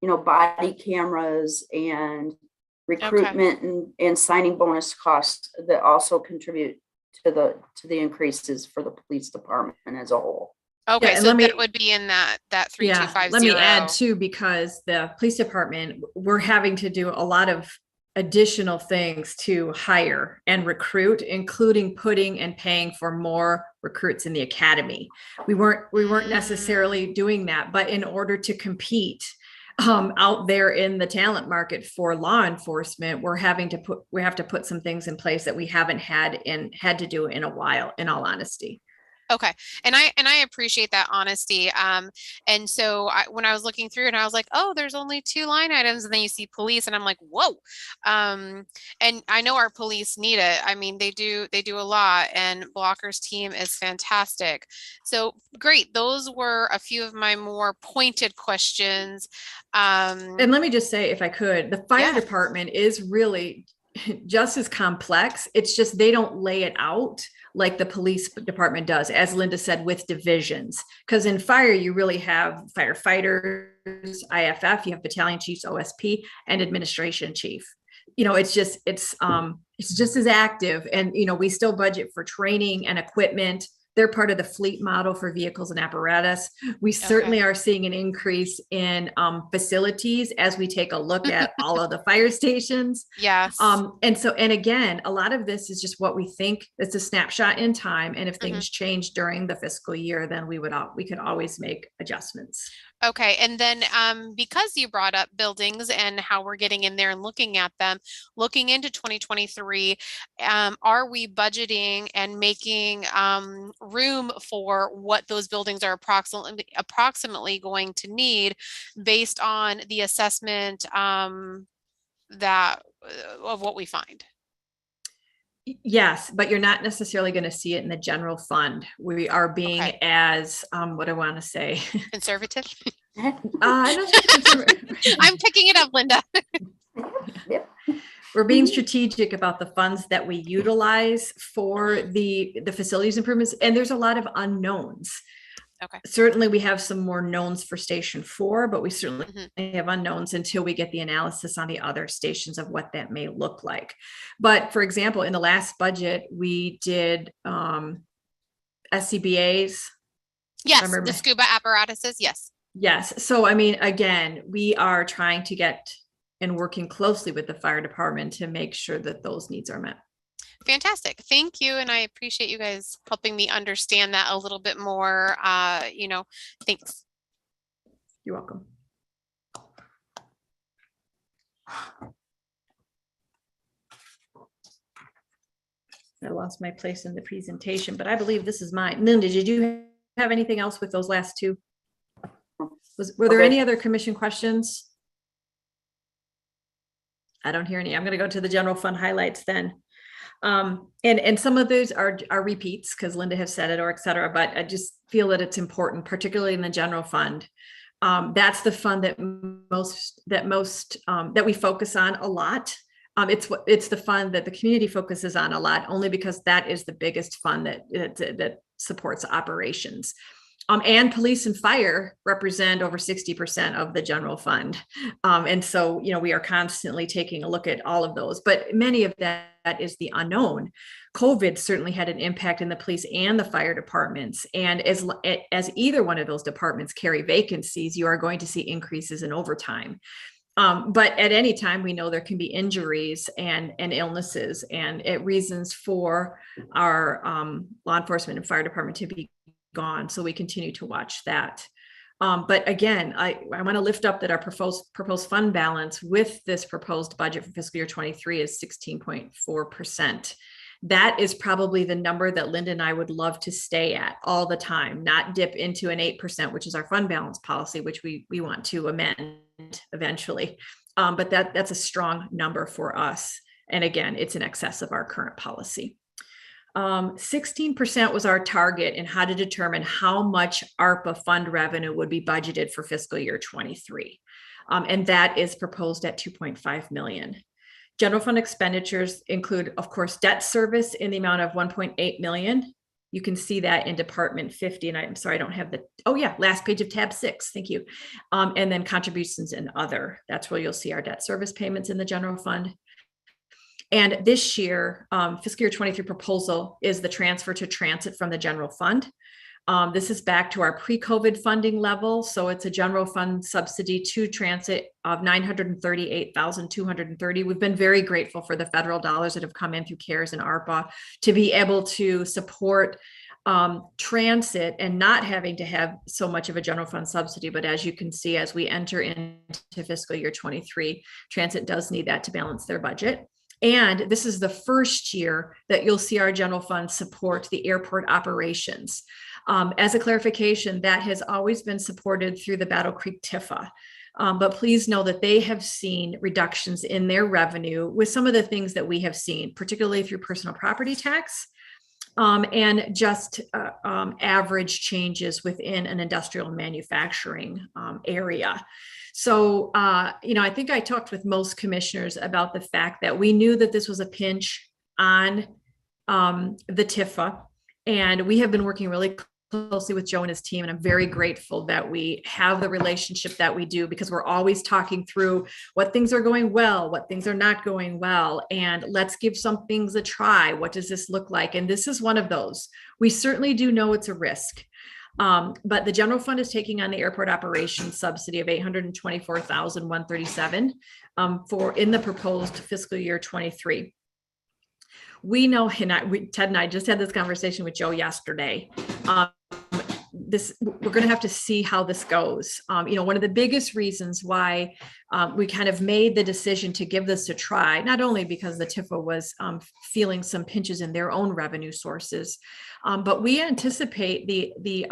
body cameras and recruitment and signing bonus costs that also contribute to the increases for the police department as a whole. Okay, yeah, so that would be in that 3250. Yeah, let me add too, because the police department, we're having to do a lot of additional things to hire and recruit, including putting and paying for more recruits in the academy. We weren't necessarily doing that, but in order to compete, out there in the talent market for law enforcement, we have to put some things in place that we haven't had to do in a while, in all honesty. Okay. And I appreciate that honesty. And so when I was looking through and I was like, oh, there's only 2 line items, and then you see police and I'm like, whoa. And I know our police need it. I mean, they do a lot, and Blocker's team is fantastic. So great. Those were a few of my more pointed questions. And let me just say, if I could, the fire department is really just as complex. It's just, they don't lay it out like the police department does, as Linda said, with divisions. Because in fire, you really have firefighters, IFF, you have battalion chiefs, OSP, and administration chief. It's just as active. And, we still budget for training and equipment. They're part of the fleet model for vehicles and apparatus. We certainly are seeing an increase in facilities as we take a look at all of the fire stations. Yes. And again, a lot of this is just what we think. It's a snapshot in time. And if things change during the fiscal year, then we could always make adjustments. Okay. And then because you brought up buildings and how we're getting in there and looking at them, looking into 2023, are we budgeting and making room for what those buildings are approximately going to need based on the assessment that of what we find? Yes, but you're not necessarily going to see it in the general fund. We are being as, what I want to say. Conservative? I'm not sure conservative. I'm picking it up, Linda. Yep. We're being strategic about the funds that we utilize for the facilities improvements. And there's a lot of unknowns. Okay. Certainly we have some more knowns for station 4, but we certainly have unknowns until we get the analysis on the other stations of what that may look like. But for example, in the last budget, we did SCBAs. Yes, the scuba apparatuses. Yes. Yes. So, I mean, again, we are trying to get and working closely with the fire department to make sure that those needs are met. Fantastic. Thank you. And I appreciate you guys helping me understand that a little bit more. Thanks. You're welcome. I lost my place in the presentation, but I believe this is mine. Linda, did you have anything else with those last 2? Were there any other commission questions? I don't hear any. I'm going to go to the general fund highlights then. And some of those are repeats because Linda has said it, or et cetera, but I just feel that it's important, particularly in the general fund. That's the fund that we focus on a lot. It's the fund that the community focuses on a lot, only because that is the biggest fund that supports operations. And police and fire represent over 60% of the general fund. And so, we are constantly taking a look at all of those, but many of that is the unknown. COVID certainly had an impact in the police and the fire departments. And as either one of those departments carry vacancies, you are going to see increases in overtime. But at any time, we know there can be injuries and illnesses and reasons for our law enforcement and fire department to be gone. So we continue to watch that. But again, I want to lift up that our proposed fund balance with this proposed budget for fiscal year 23 is 16.4%. That is probably the number that Linda and I would love to stay at all the time, not dip into an 8%, which is our fund balance policy, which we want to amend eventually. But that's a strong number for us. And again, it's in excess of our current policy. 16% was our target in how to determine how much ARPA fund revenue would be budgeted for fiscal year 23. And that is proposed at 2.5 million. General fund expenditures include, of course, debt service in the amount of 1.8 million. You can see that in Department 50, and I'm sorry, I don't have last page of tab 6. Thank you. And then contributions and other. That's where you'll see our debt service payments in the general fund. And this year, fiscal year 23 proposal is the transfer to transit from the general fund. This is back to our pre-COVID funding level. So it's a general fund subsidy to transit of $938,230. We've been very grateful for the federal dollars that have come in through CARES and ARPA to be able to support transit and not having to have so much of a general fund subsidy. But as you can see, as we enter into fiscal year 23, transit does need that to balance their budget. And this is the first year that you'll see our general fund support the airport operations. As a clarification, that has always been supported through the Battle Creek TIFA. But please know that they have seen reductions in their revenue with some of the things that we have seen, particularly through personal property tax, and just average changes within an industrial and manufacturing area. So, I think I talked with most commissioners about the fact that we knew that this was a pinch on the TIFA, and we have been working really closely with Joe and his team, and I'm very grateful that we have the relationship that we do, because we're always talking through what things are going well, what things are not going well, and let's give some things a try. What does this look like? And this is one of those. We certainly do know it's a risk, but the general fund is taking on the airport operations subsidy of $824,137 for in the proposed fiscal year 23. We know, and Ted and I just had this conversation with Joe yesterday. We're going to have to see how this goes. One of the biggest reasons why we kind of made the decision to give this a try, not only because the TIFA was feeling some pinches in their own revenue sources, but we anticipate the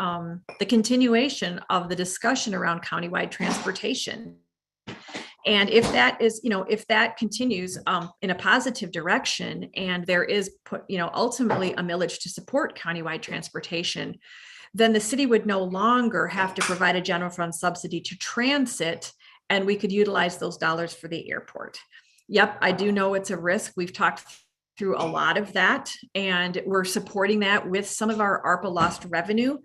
continuation of the discussion around countywide transportation. And if that is, if that continues in a positive direction, and there is ultimately a millage to support countywide transportation, then the city would no longer have to provide a general fund subsidy to transit, and we could utilize those dollars for the airport. Yep, I do know it's a risk. We've talked through a lot of that, and we're supporting that with some of our ARPA lost revenue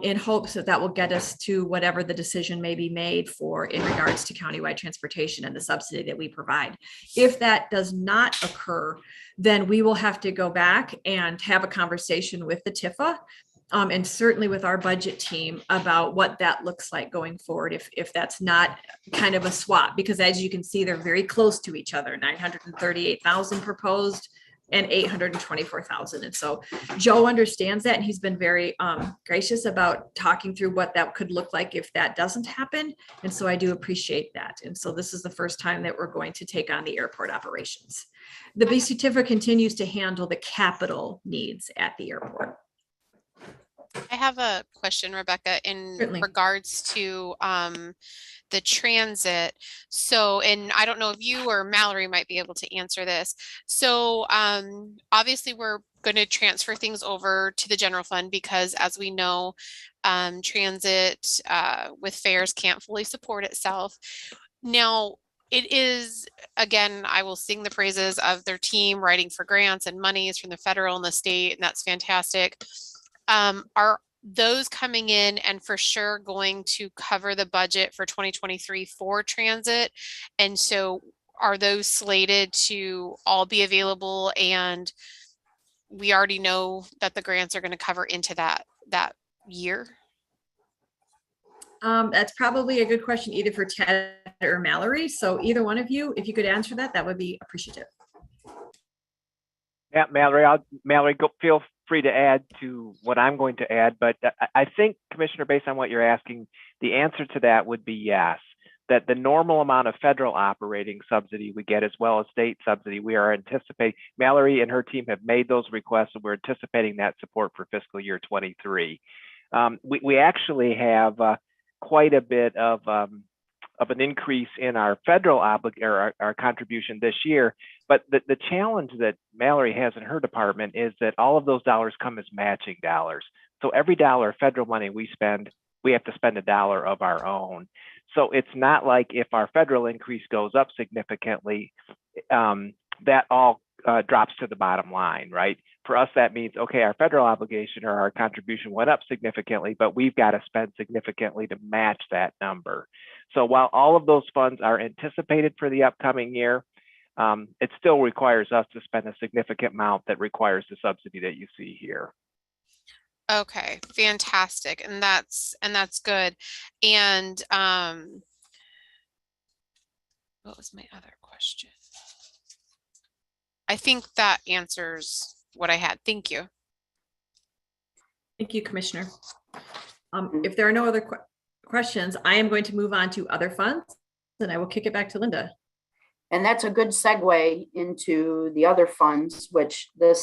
in hopes that that will get us to whatever the decision may be made for in regards to countywide transportation and the subsidy that we provide. If that does not occur, then we will have to go back and have a conversation with the TIFA and certainly with our budget team about what that looks like going forward if that's not kind of a swap, because as you can see, they're very close to each other, 938,000 proposed and 824,000. And so Joe understands that, and he's been very gracious about talking through what that could look like if that doesn't happen. And so I do appreciate that. And so this is the first time that we're going to take on the airport operations. The BC TIFA continues to handle the capital needs at the airport. I have a question, Rebecca, in Certainly. regards to the transit. So, and I don't know if you or Mallory might be able to answer this. So obviously we're going to transfer things over to the general fund because, as we know, transit with fares can't fully support itself. Now, it is, again, I will sing the praises of their team writing for grants and monies from the federal and the state, and that's fantastic. Are those coming in and for sure going to cover the budget for 2023 for transit? And so are those slated to all be available, and we already know that the grants are going to cover into that year? That's probably a good question either for Ted or Mallory. So either one of you, if you could answer that, that would be appreciative. Yeah, Mallory, feel free to add to what I'm going to add, but I think, Commissioner, based on what you're asking, the answer to that would be yes, that the normal amount of federal operating subsidy we get as well as state subsidy, we are anticipating, Mallory and her team have made those requests, and we're anticipating that support for fiscal year 23. We actually have quite a bit of an increase in our federal our contribution this year. But the challenge that Mallory has in her department is that all of those dollars come as matching dollars. So every dollar of federal money we spend, we have to spend a dollar of our own. So it's not like if our federal increase goes up significantly, that all drops to the bottom line, right? For us, that means, okay, our federal obligation or our contribution went up significantly, but we've got to spend significantly to match that number. So while all of those funds are anticipated for the upcoming year, it still requires us to spend a significant amount that requires the subsidy that you see here. Okay, fantastic. And that's good. And what was my other question? I think that answers what I had. Thank you. Thank you, Commissioner. If there are no other questions, I am going to move on to other funds, and I will kick it back to Linda. And that's a good segue into the other funds, which the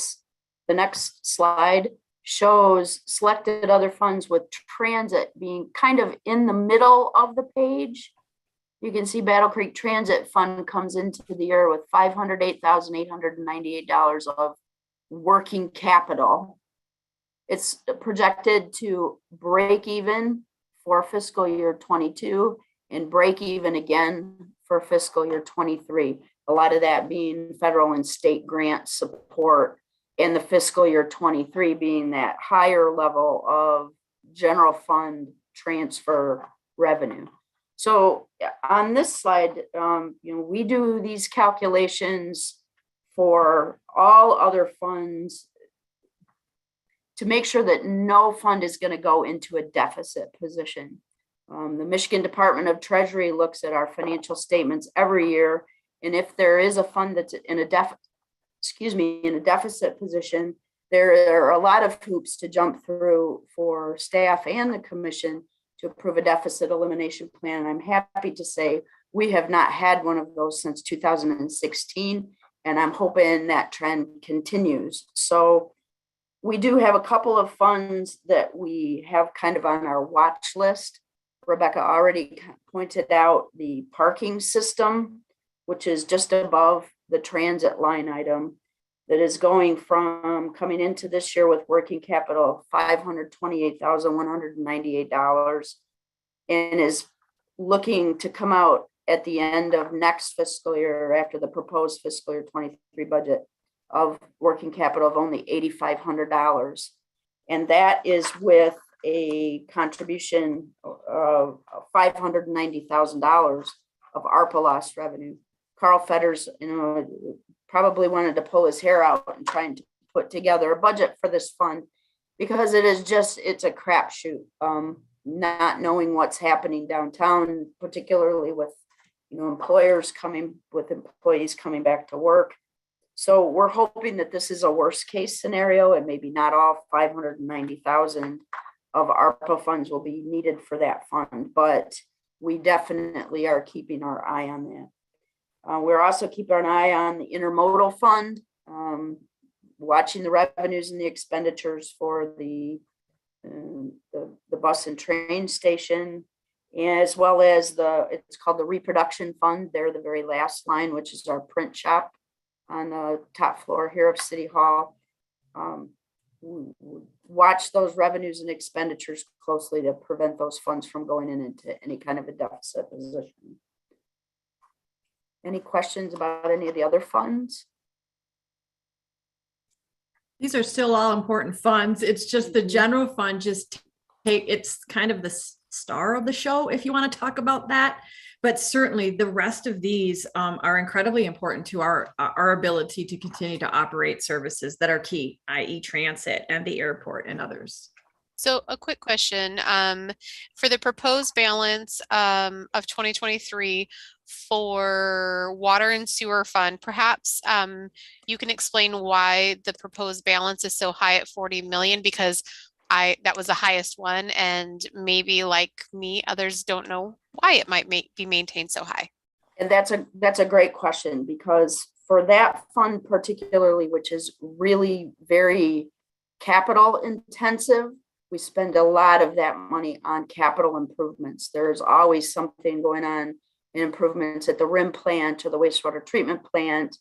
next slide shows selected other funds with transit being kind of in the middle of the page. You can see Battle Creek Transit Fund comes into the year with $508,898 of working capital. It's projected to break even for fiscal year 22 and break even again for fiscal year 23. A lot of that being federal and state grant support, and the fiscal year 23 being that higher level of general fund transfer revenue. So on this slide, we do these calculations for all other funds to make sure that no fund is going to go into a deficit position. The Michigan Department of Treasury looks at our financial statements every year, and if there is a fund that's in a deficit position, there are a lot of hoops to jump through for staff and the commission to approve a deficit elimination plan. And I'm happy to say we have not had one of those since 2016, and I'm hoping that trend continues. So we do have a couple of funds that we have kind of on our watch list. Rebecca already pointed out the parking system, which is just above the transit line item, that is going from coming into this year with working capital of $528,198 and is looking to come out at the end of next fiscal year, after the proposed fiscal year 23 budget, of working capital of only $8,500. And that is with a contribution of $590,000 of ARPA lost revenue. Carl Fetters, probably wanted to pull his hair out and trying to put together a budget for this fund, because it's a crapshoot. Not knowing what's happening downtown, particularly with employees coming back to work. So we're hoping that this is a worst case scenario, and maybe not all 590,000 of ARPA funds will be needed for that fund, but we definitely are keeping our eye on that. We're also keeping an eye on the intermodal fund, watching the revenues and the expenditures for the bus and train station, as well as it's called the reproduction fund. They're the very last line, which is our print shop on the top floor here of City Hall. Watch those revenues and expenditures closely to prevent those funds from going into any kind of a deficit position. Any questions about any of the other funds? These are still all important funds. It's just the general fund it's kind of the star of the show, if you want to talk about that. But certainly the rest of these are incredibly important to our ability to continue to operate services that are key, i.e. transit and the airport and others. So a quick question, for the proposed balance of 2023 for water and sewer fund, perhaps you can explain why the proposed balance is so high at 40 million, because that was the highest one, and maybe like me, others don't know why it might be maintained so high. And that's a great question, because for that fund particularly, which is really very capital intensive, we spend a lot of that money on capital improvements. There's always something going on in improvements at the RIM plant or the wastewater treatment plant.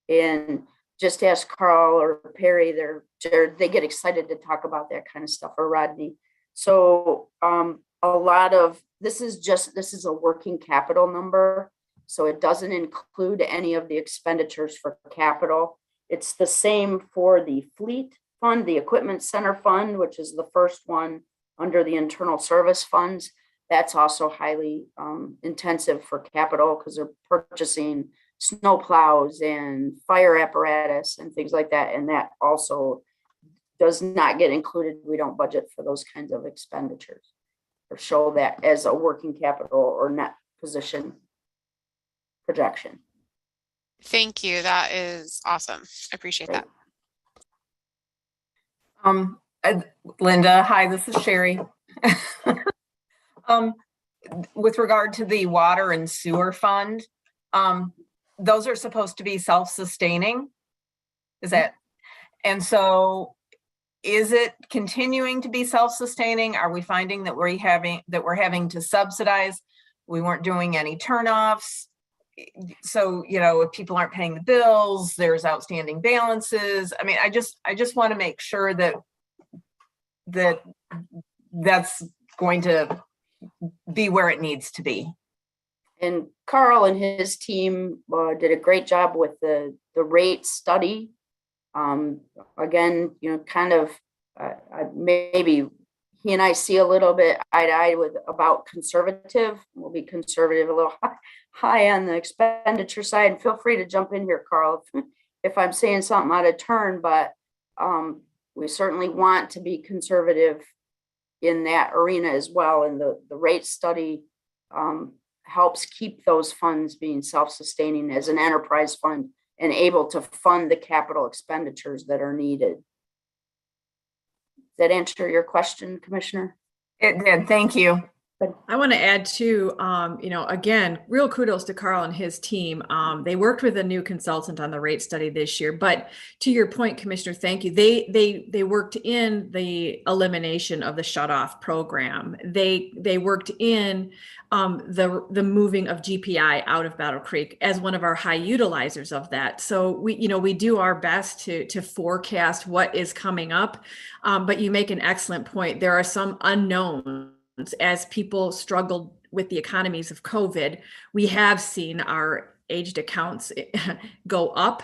And just ask Carl or Perry, they get excited to talk about that kind of stuff, or Rodney. So a lot of this is a working capital number. So it doesn't include any of the expenditures for capital. It's the same for the fleet fund, the equipment center fund, which is the first one under the internal service funds. That's also highly intensive for capital, because they're purchasing snow plows and fire apparatus and things like that. And that also does not get included. We don't budget for those kinds of expenditures or show that as a working capital or net position projection. Thank you. That is awesome. I appreciate that. Linda, hi, this is Sherry. Um, with regard to the water and sewer fund, those are supposed to be self-sustaining. Is that, and so is it continuing to be self-sustaining? Are we finding that we're having to subsidize? We weren't doing any turnoffs. So, you know, if people aren't paying the bills, there's outstanding balances. I mean, I just want to make sure that that's going to be where it needs to be. And Carl and his team did a great job with the rate study. Again, you know, kind of maybe he and I see a little bit eye to eye with about conservative. We'll be conservative, a little high on the expenditure side. And feel free to jump in here, Carl, if I'm saying something out of turn, but we certainly want to be conservative in that arena as well. And the rate study helps keep those funds being self-sustaining as an enterprise fund and able to fund the capital expenditures that are needed. Does that answer your question, Commissioner? It did, thank you. I want to add too, you know, again, real kudos to Carl and his team. They worked with a new consultant on the rate study this year, but to your point, Commissioner, thank you. They worked in the elimination of the shut-off program. They worked in the moving of GPI out of Battle Creek as one of our high utilizers of that. So we do our best to forecast what is coming up, but you make an excellent point. There are some unknowns. As people struggled with the economies of COVID, we have seen our aged accounts go up.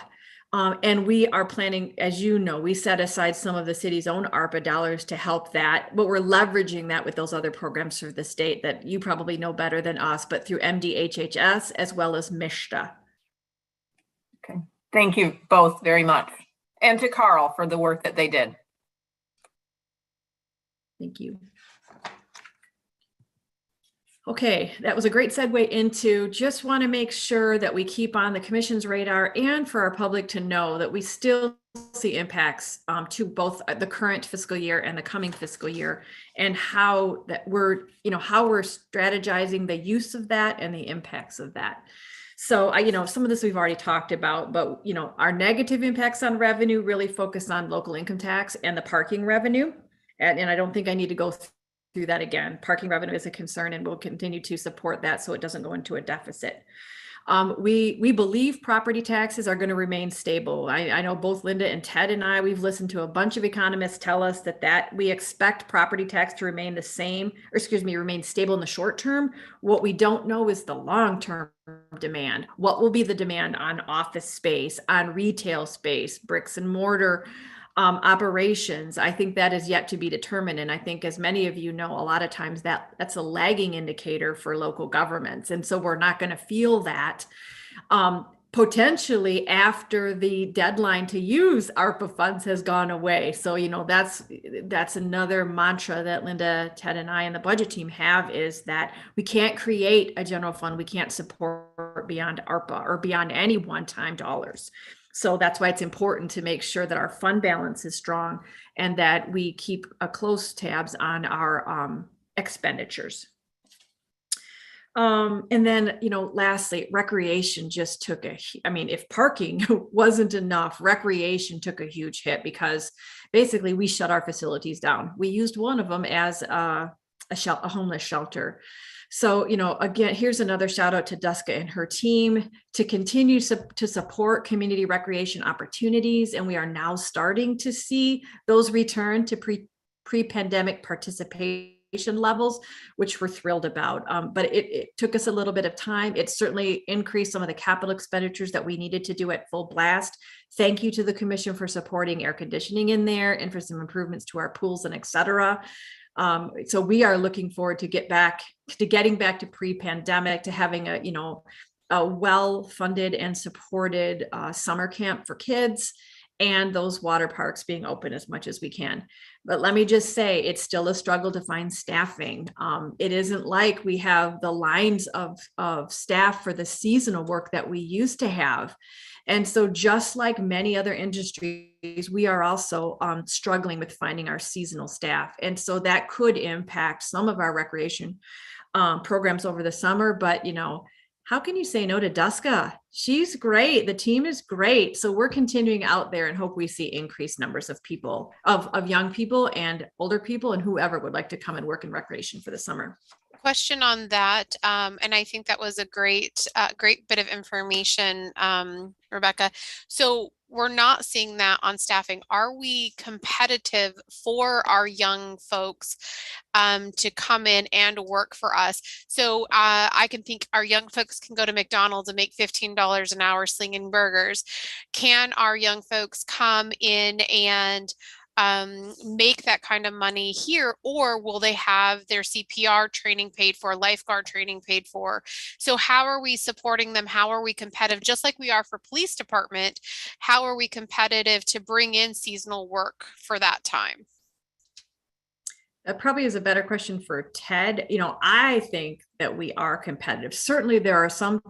And we are planning, as you know, we set aside some of the city's own ARPA dollars to help that, but we're leveraging that with those other programs for the state that you probably know better than us, but through MDHHS as well as MISHTA. Okay, thank you both very much. And to Carl for the work that they did. Thank you. Okay, that was a great segue into just want to make sure that we keep on the commission's radar and for our public to know that we still see impacts to both the current fiscal year and the coming fiscal year, and how that we're strategizing the use of that and the impacts of that. So some of this we've already talked about, but our negative impacts on revenue really focus on local income tax and the parking revenue. And I don't think I need to go through that again. Parking revenue is a concern and we'll continue to support that so it doesn't go into a deficit. We believe property taxes are going to remain stable. I know both Linda and Ted and I, we've listened to a bunch of economists tell us that we expect property tax to remain the same, remain stable in the short term. What we don't know is the long-term demand. What will be the demand on office space, on retail space, bricks and mortar operations? I think that is yet to be determined. And I think, as many of you know, a lot of times that's a lagging indicator for local governments. And so we're not going to feel that potentially after the deadline to use ARPA funds has gone away. So, that's another mantra that Linda, Ted, and I and the budget team have, is that we can't create a general fund we can't support beyond ARPA or beyond any one-time dollars. So that's why it's important to make sure that our fund balance is strong and that we keep a close tabs on our expenditures. And then, lastly, recreation just took if parking wasn't enough, recreation took a huge hit because basically we shut our facilities down. We used one of them as a homeless shelter. So, again, here's another shout out to Duska and her team to continue to support community recreation opportunities. And we are now starting to see those return to pre-pandemic participation levels, which we're thrilled about. But it took us a little bit of time. It certainly increased some of the capital expenditures that we needed to do at full blast. Thank you to the commission for supporting air conditioning in there and for some improvements to our pools and et cetera. So we are looking forward to getting back to pre-pandemic, to having a well-funded and supported summer camp for kids, and those water parks being open as much as we can. But let me just say, it's still a struggle to find staffing. It isn't like we have the lines of staff for the seasonal work that we used to have. And so just like many other industries, we are also struggling with finding our seasonal staff. And so that could impact some of our recreation programs over the summer. But, you know, how can you say no to Duska? She's great. The team is great. So we're continuing out there and hope we see increased numbers of people, of young people and older people and whoever would like to come and work in recreation for the summer. Question on that, and I think that was a great bit of information, Rebecca. So we're not seeing that on staffing. Are we competitive for our young folks to come in and work for us? So I can think our young folks can go to McDonald's and make $15 an hour slinging burgers. Can our young folks come in and make that kind of money here, or will they have their CPR training paid for, lifeguard training paid for? So how are we supporting them? How are we competitive? Just like we are for police department, how are we competitive to bring in seasonal work for that time? That probably is a better question for Ted. You know, I think that we are competitive. Certainly there are some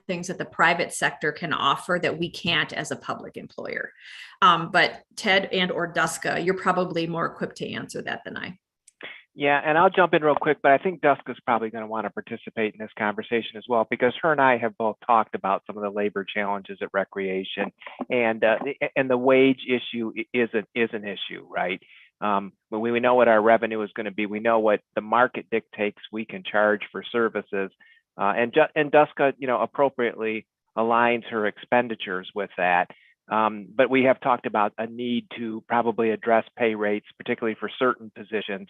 things that the private sector can offer that we can't as a public employer. But Ted and or Duska, you're probably more equipped to answer that than I. Yeah, and I'll jump in real quick, but I think Duska's probably going to want to participate in this conversation as well, because her and I have both talked about some of the labor challenges at recreation, and the wage issue is an issue, right? But we know what our revenue is going to be. We know what the market dictates we can charge for services, and Duska, you know, appropriately aligns her expenditures with that. But we have talked about a need to probably address pay rates, particularly for certain positions,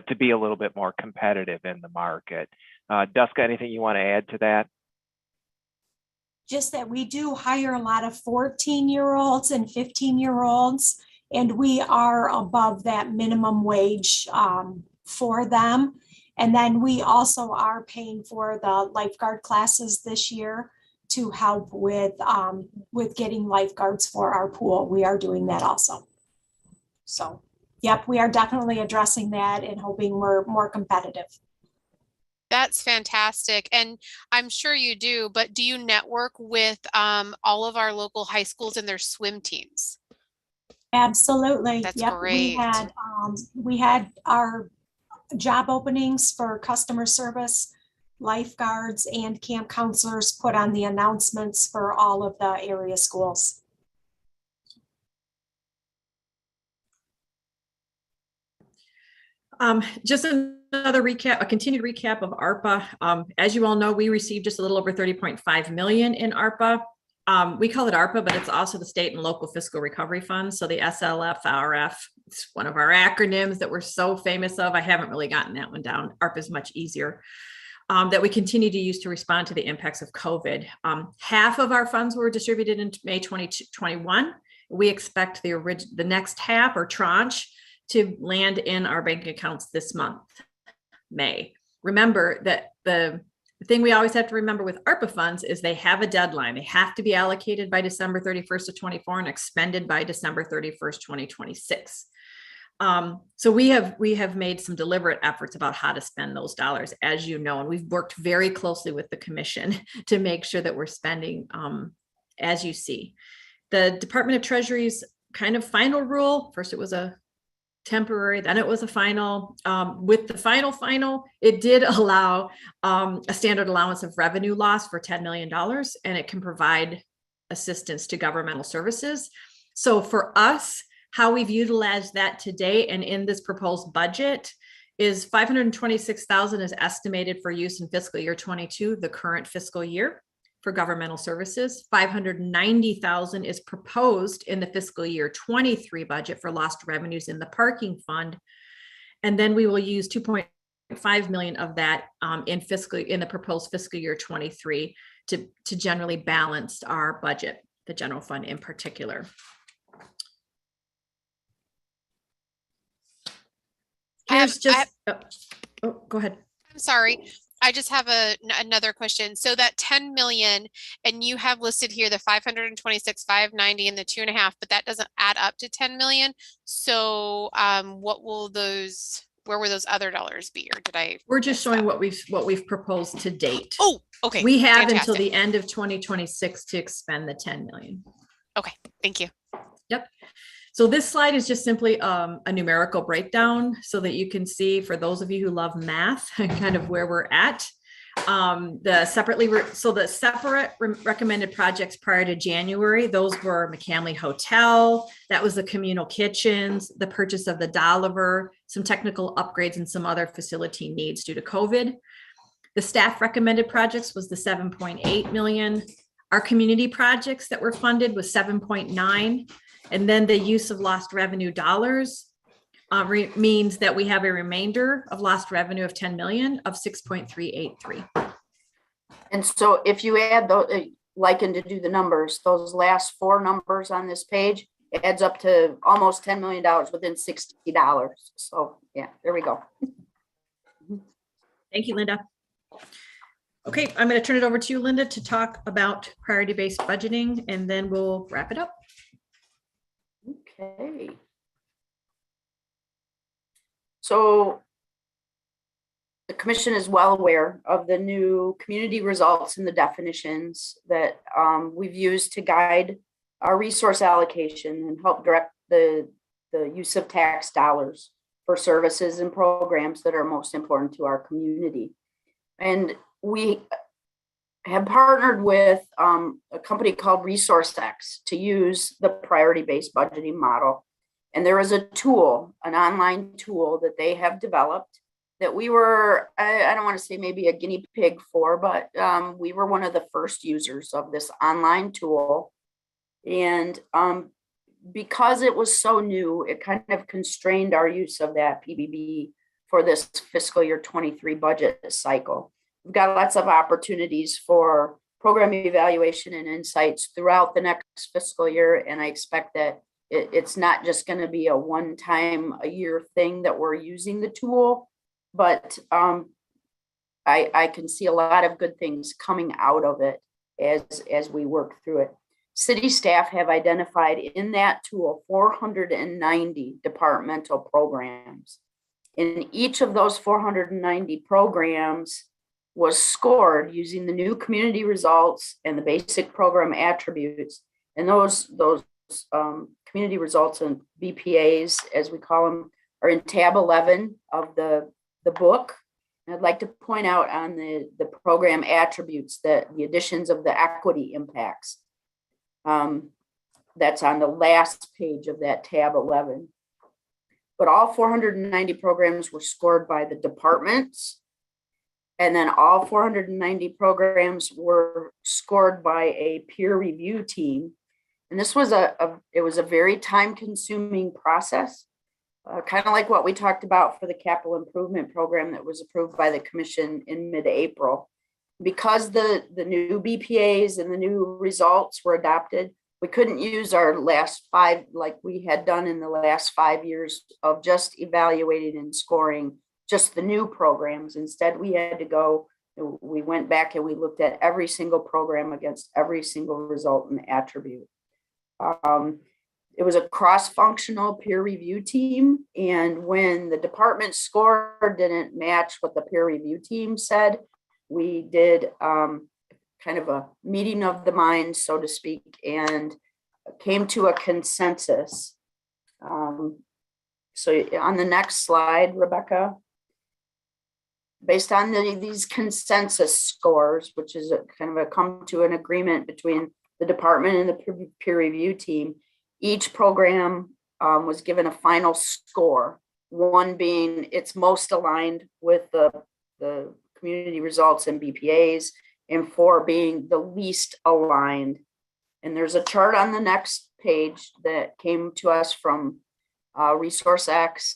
to be a little bit more competitive in the market. Duska, anything you want to add to that? Just that we do hire a lot of 14-year-olds and 15-year-olds, and we are above that minimum wage for them. And then we also are paying for the lifeguard classes this year to help with getting lifeguards for our pool. We are doing that also. So, yep, we are definitely addressing that and hoping we're more competitive. That's fantastic. And I'm sure you do, but do you network with all of our local high schools and their swim teams? Absolutely. That's yep. great. We had our job openings for customer service, lifeguards, and camp counselors put on the announcements for all of the area schools. Just another recap, a continued recap of ARPA. As you all know, we received just a little over 30.5 million in ARPA. We call it ARPA, but it's also the state and local fiscal recovery funds. So the SLFRF, it's one of our acronyms that we're so famous of. I haven't really gotten that one down. ARPA is much easier. That we continue to use to respond to the impacts of COVID. Half of our funds were distributed in May 2021. We expect the next half or tranche to land in our bank accounts this month, May. Remember that the thing we always have to remember with ARPA funds is they have a deadline. They have to be allocated by December 31st of 24 and expended by December 31st, 2026. So we have made some deliberate efforts about how to spend those dollars, as you know, and we've worked very closely with the commission to make sure that we're spending as you see. The Department of Treasury's kind of final rule, first it was a temporary, then it was a final. With the final, it did allow a standard allowance of revenue loss for $10 million, and it can provide assistance to governmental services. So for us, how we've utilized that today and in this proposed budget is $526,000 is estimated for use in fiscal year 22, the current fiscal year, for governmental services. $590,000 is proposed in the fiscal year 23 budget for lost revenues in the parking fund. And then we will use 2.5 million of that in the proposed fiscal year 23 to generally balance our budget, the general fund in particular. Here's just, go ahead. I'm sorry. I just have another question. So that 10 million, and you have listed here the 526, 590 and the 2.5, but that doesn't add up to 10 million. So what will those, where will those other dollars be? Or did I? We're just miss showing that? what we've proposed to date. Oh, okay. We have until Fantastic. the end of 2026 to expend the 10 million. Okay, thank you. Yep. So this slide is just simply a numerical breakdown so that you can see, for those of you who love math, kind of where we're at. The separate recommended projects prior to January, those were McCamley Hotel, that was the communal kitchens, the purchase of the Dolliver, some technical upgrades and some other facility needs due to COVID. The staff recommended projects was the 7.8 million. Our community projects that were funded was 7.9. And then the use of lost revenue dollars means that we have a remainder of lost revenue of 10 million of 6.383. And so if you add those, liken to do the numbers, those last four numbers on this page, it adds up to almost $10 million within $60. So yeah, there we go. Thank you, Linda. Okay, I'm going to turn it over to you, Linda, to talk about priority-based budgeting, and then we'll wrap it up. Okay. So the commission is well aware of the new community results and the definitions that we've used to guide our resource allocation and help direct the use of tax dollars for services and programs that are most important to our community. And we have partnered with a company called ResourceX to use the priority-based budgeting model. And there is a tool, an online tool that they have developed that we were, I don't want to say maybe a guinea pig for, but we were one of the first users of this online tool. And because it was so new, it kind of constrained our use of that PBB for this fiscal year 23 budget cycle. We've got lots of opportunities for program evaluation and insights throughout the next fiscal year. And I expect that it's not just going to be a one-time a year thing that we're using the tool, but I can see a lot of good things coming out of it as we work through it. City staff have identified in that tool 490 departmental programs. In each of those 490 programs was scored using the new community results and the basic program attributes. And those community results and BPAs, as we call them, are in tab 11 of the book. And I'd like to point out on the program attributes that the additions of the equity impacts. That's on the last page of that tab 11. But all 490 programs were scored by the departments. And then all 490 programs were scored by a peer review team. And this was it was a very time-consuming process, kind of like what we talked about for the capital improvement program that was approved by the commission in mid-April. Because the new BPAs and the new results were adopted, we couldn't use our last five, like we had done in the last 5 years of just evaluating and scoring just the new programs. Instead, we had to go, we went back and we looked at every single program against every single result and attribute. It was a cross-functional peer review team. And when the department score didn't match what the peer review team said, we did kind of a meeting of the minds, so to speak, and came to a consensus. So on the next slide, Rebecca, based on these consensus scores, which is kind of a come to an agreement between the department and the peer review team, each program was given a final score, one being it's most aligned with the community results and BPAs, and 4 being the least aligned. And there's a chart on the next page that came to us from ResourceX.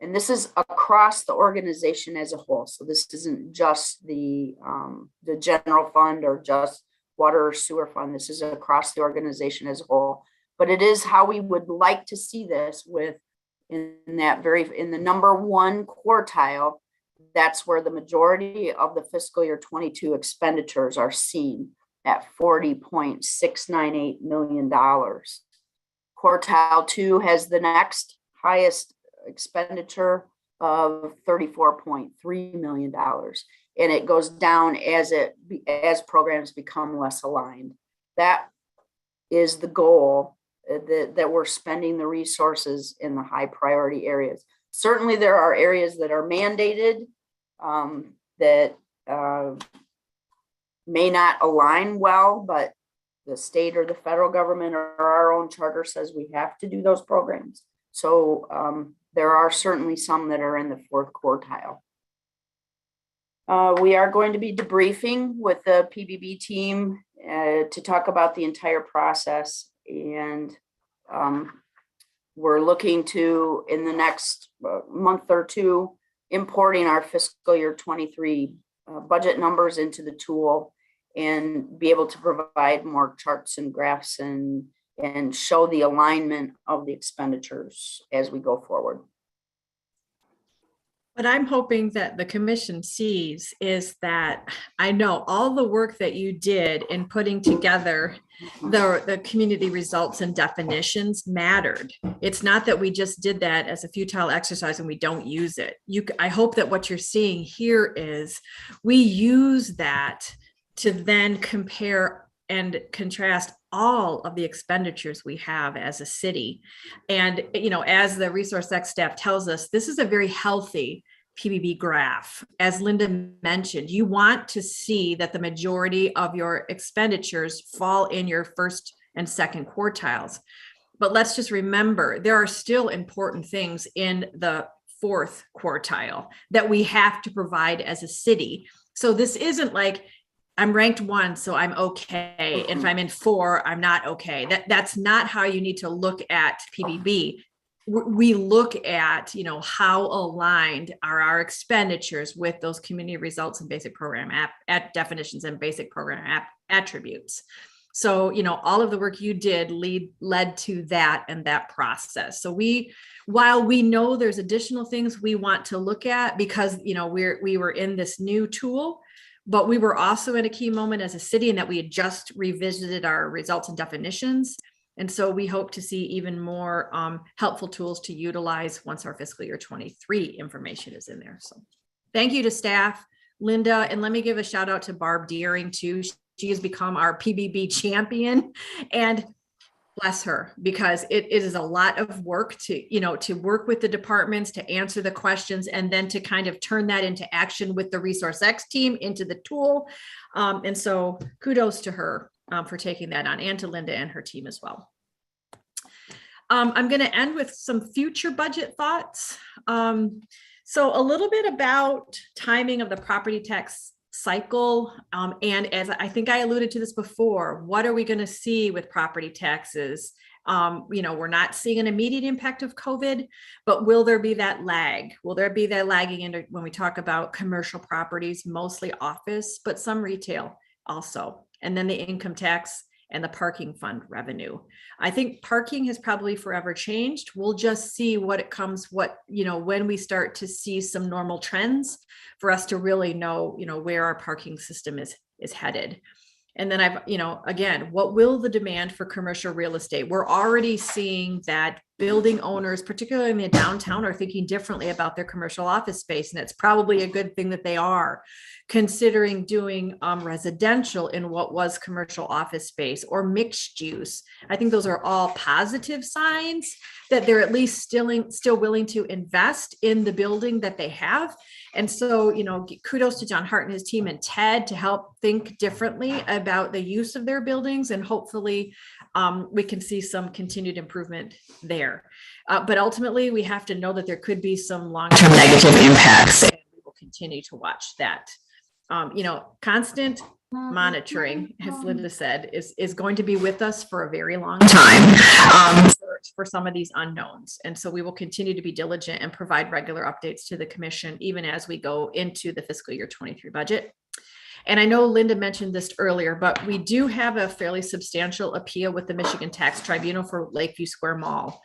And this is across the organization as a whole. So this isn't just the general fund or just water or sewer fund. This is across the organization as a whole. But it is how we would like to see this with in the number 1 quartile, that's where the majority of the fiscal year 22 expenditures are seen at $40.698 million. Quartile 2 has the next highest expenditure of $34.3 million. And it goes down as programs become less aligned. That is the goal, that we're spending the resources in the high priority areas. Certainly there are areas that are mandated that may not align well, but the state or the federal government or our own charter says we have to do those programs. So there are certainly some that are in the fourth quartile. We are going to be debriefing with the PBB team to talk about the entire process, and we're looking to, in the next month or two, importing our fiscal year 23 budget numbers into the tool and be able to provide more charts and graphs and show the alignment of the expenditures as we go forward. What I'm hoping that the commission sees is that I know all the work that you did in putting together the community results and definitions mattered. It's not that we just did that as a futile exercise and we don't use it. I hope that what you're seeing here is we use that to then compare and contrast all of the expenditures we have as a city. And, you know, as the Resource X staff tells us, this is a very healthy PBB graph. As Linda mentioned, you want to see that the majority of your expenditures fall in your first and second quartiles. But let's just remember, there are still important things in the fourth quartile that we have to provide as a city. So this isn't like, I'm ranked 1, so I'm okay. If I'm in 4, I'm not okay. That's not how you need to look at PBB. We look at, you know, how aligned are our expenditures with those community results and basic program at definitions and basic program attributes. So, you know, all of the work you did led to that and that process. So while we know there's additional things we want to look at because, you know, we were in this new tool, but we were also in a key moment as a city in that we had just revisited our results and definitions. And so we hope to see even more helpful tools to utilize once our fiscal year 23 information is in there. So thank you to staff, Linda, and let me give a shout out to Barb Deering too. She has become our PBB champion, and bless her, because it is a lot of work to, you know, to work with the departments, to answer the questions, and then to kind of turn that into action with the Resource X team into the tool. And so kudos to her for taking that on, and to Linda and her team as well. I'm going to end with some future budget thoughts. So a little bit about timing of the property tax cycle. And as I think I alluded to this before, what are we going to see with property taxes? You know, we're not seeing an immediate impact of COVID, but will there be that lag? Will there be that lagging into when we talk about commercial properties, mostly office, but some retail also? And then the income tax and the parking fund revenue. I think parking has probably forever changed. We'll just see what it comes, you know, when we start to see some normal trends for us to really know, you know, where our parking system is headed. And then you know, again, what will the demand for commercial real estate? We're already seeing that building owners, particularly in the downtown, are thinking differently about their commercial office space. And it's probably a good thing that they are considering doing residential in what was commercial office space or mixed use. I think those are all positive signs that they're at least still willing to invest in the building that they have. And so, you know, kudos to John Hart and his team and Ted to help think differently about the use of their buildings. And hopefully we can see some continued improvement there. But ultimately, we have to know that there could be some long-term negative impacts, and we will continue to watch that. You know, constant monitoring, as Linda said, is going to be with us for a very long time for some of these unknowns. And so we will continue to be diligent and provide regular updates to the commission, even as we go into the fiscal year 23 budget. And I know Linda mentioned this earlier, but we do have a fairly substantial appeal with the Michigan Tax Tribunal for Lakeview Square Mall.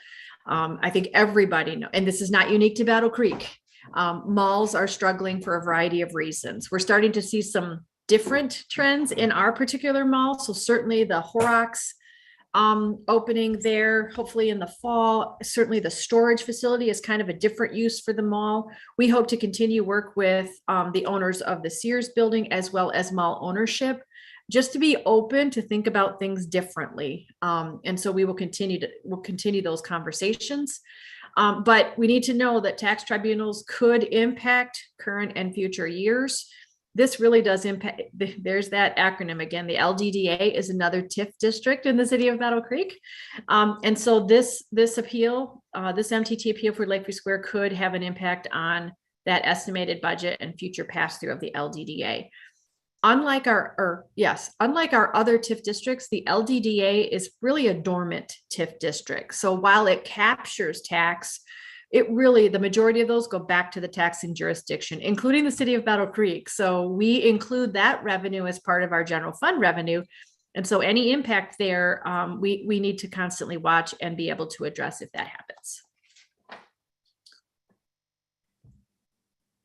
I think everybody knows, and this is not unique to Battle Creek, Malls are struggling for a variety of reasons. We're starting to see some different trends in our particular mall. So certainly the Horrocks opening there, hopefully in the fall. Certainly the storage facility is kind of a different use for the mall. We hope to continue work with the owners of the Sears building as well as mall ownership, just to be open to think about things differently. And so we'll continue those conversations. But we need to know that tax tribunals could impact current and future years. This really does impact, there's that acronym again, the LDDA is another TIF district in the city of Battle Creek. And so this appeal, this MTT appeal for Lakeview Square could have an impact on that estimated budget and future pass-through of the LDDA. Unlike our other TIF districts, the LDDA is really a dormant TIF district. So while it captures tax, the majority of those go back to the taxing jurisdiction, including the city of Battle Creek. So we include that revenue as part of our general fund revenue. And so any impact there, we need to constantly watch and be able to address if that happens.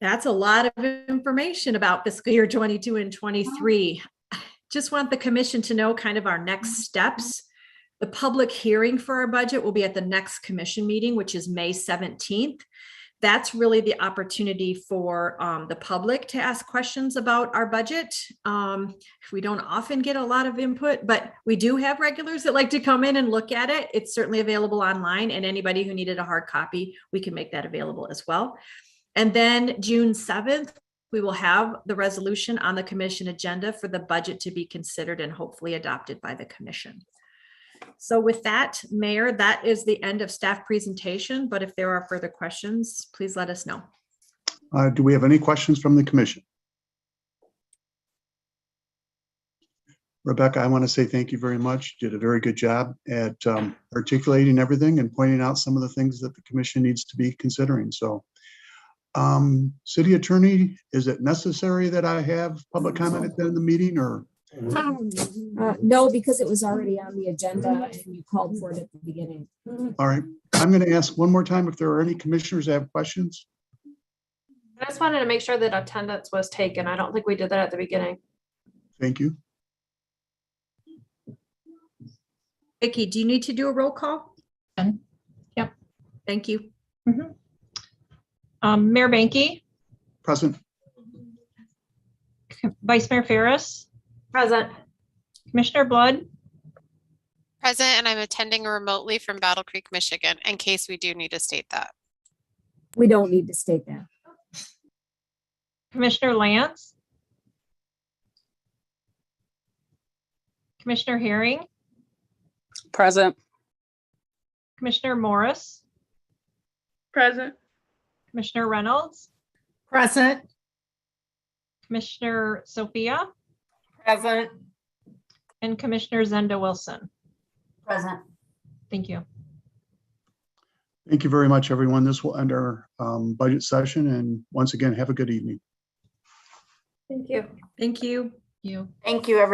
That's a lot of information about fiscal year 22 and 23. Just want the commission to know kind of our next steps. The public hearing for our budget will be at the next commission meeting, which is May 17th. That's really the opportunity for the public to ask questions about our budget. We don't often get a lot of input, but we do have regulars that like to come in and look at it. It's certainly available online, and anybody who needed a hard copy, we can make that available as well. And then June 7th, we will have the resolution on the commission agenda for the budget to be considered and hopefully adopted by the commission. So with that, Mayor, that is the end of staff presentation, but if there are further questions, please let us know. Do we have any questions from the commission? Rebecca, I want to say thank you very much. You did a very good job at articulating everything and pointing out some of the things that the commission needs to be considering. So, City Attorney, is it necessary that I have public comment at the end of the meeting, or? No, because it was already on the agenda and you called for it at the beginning. All right, I'm going to ask one more time if there are any commissioners that have questions. I just wanted to make sure that attendance was taken. I don't think we did that at the beginning. Thank you. Vicki, do you need to do a roll call? Yep. Thank you. Mayor Banky, Present. Vice Mayor Ferris. Present. Commissioner Blood. Present, and I'm attending remotely from Battle Creek, Michigan, in case we do need to state that. We don't need to state that. Commissioner Lance. Commissioner Herring. Present. Commissioner Morris. Present. Commissioner Reynolds. Present. Commissioner Sophia. Present. And Commissioner Zenda Wilson. Present. Thank you. Thank you very much, everyone. This will end our budget session. And once again, have a good evening. Thank you. Thank you. Thank you, everyone.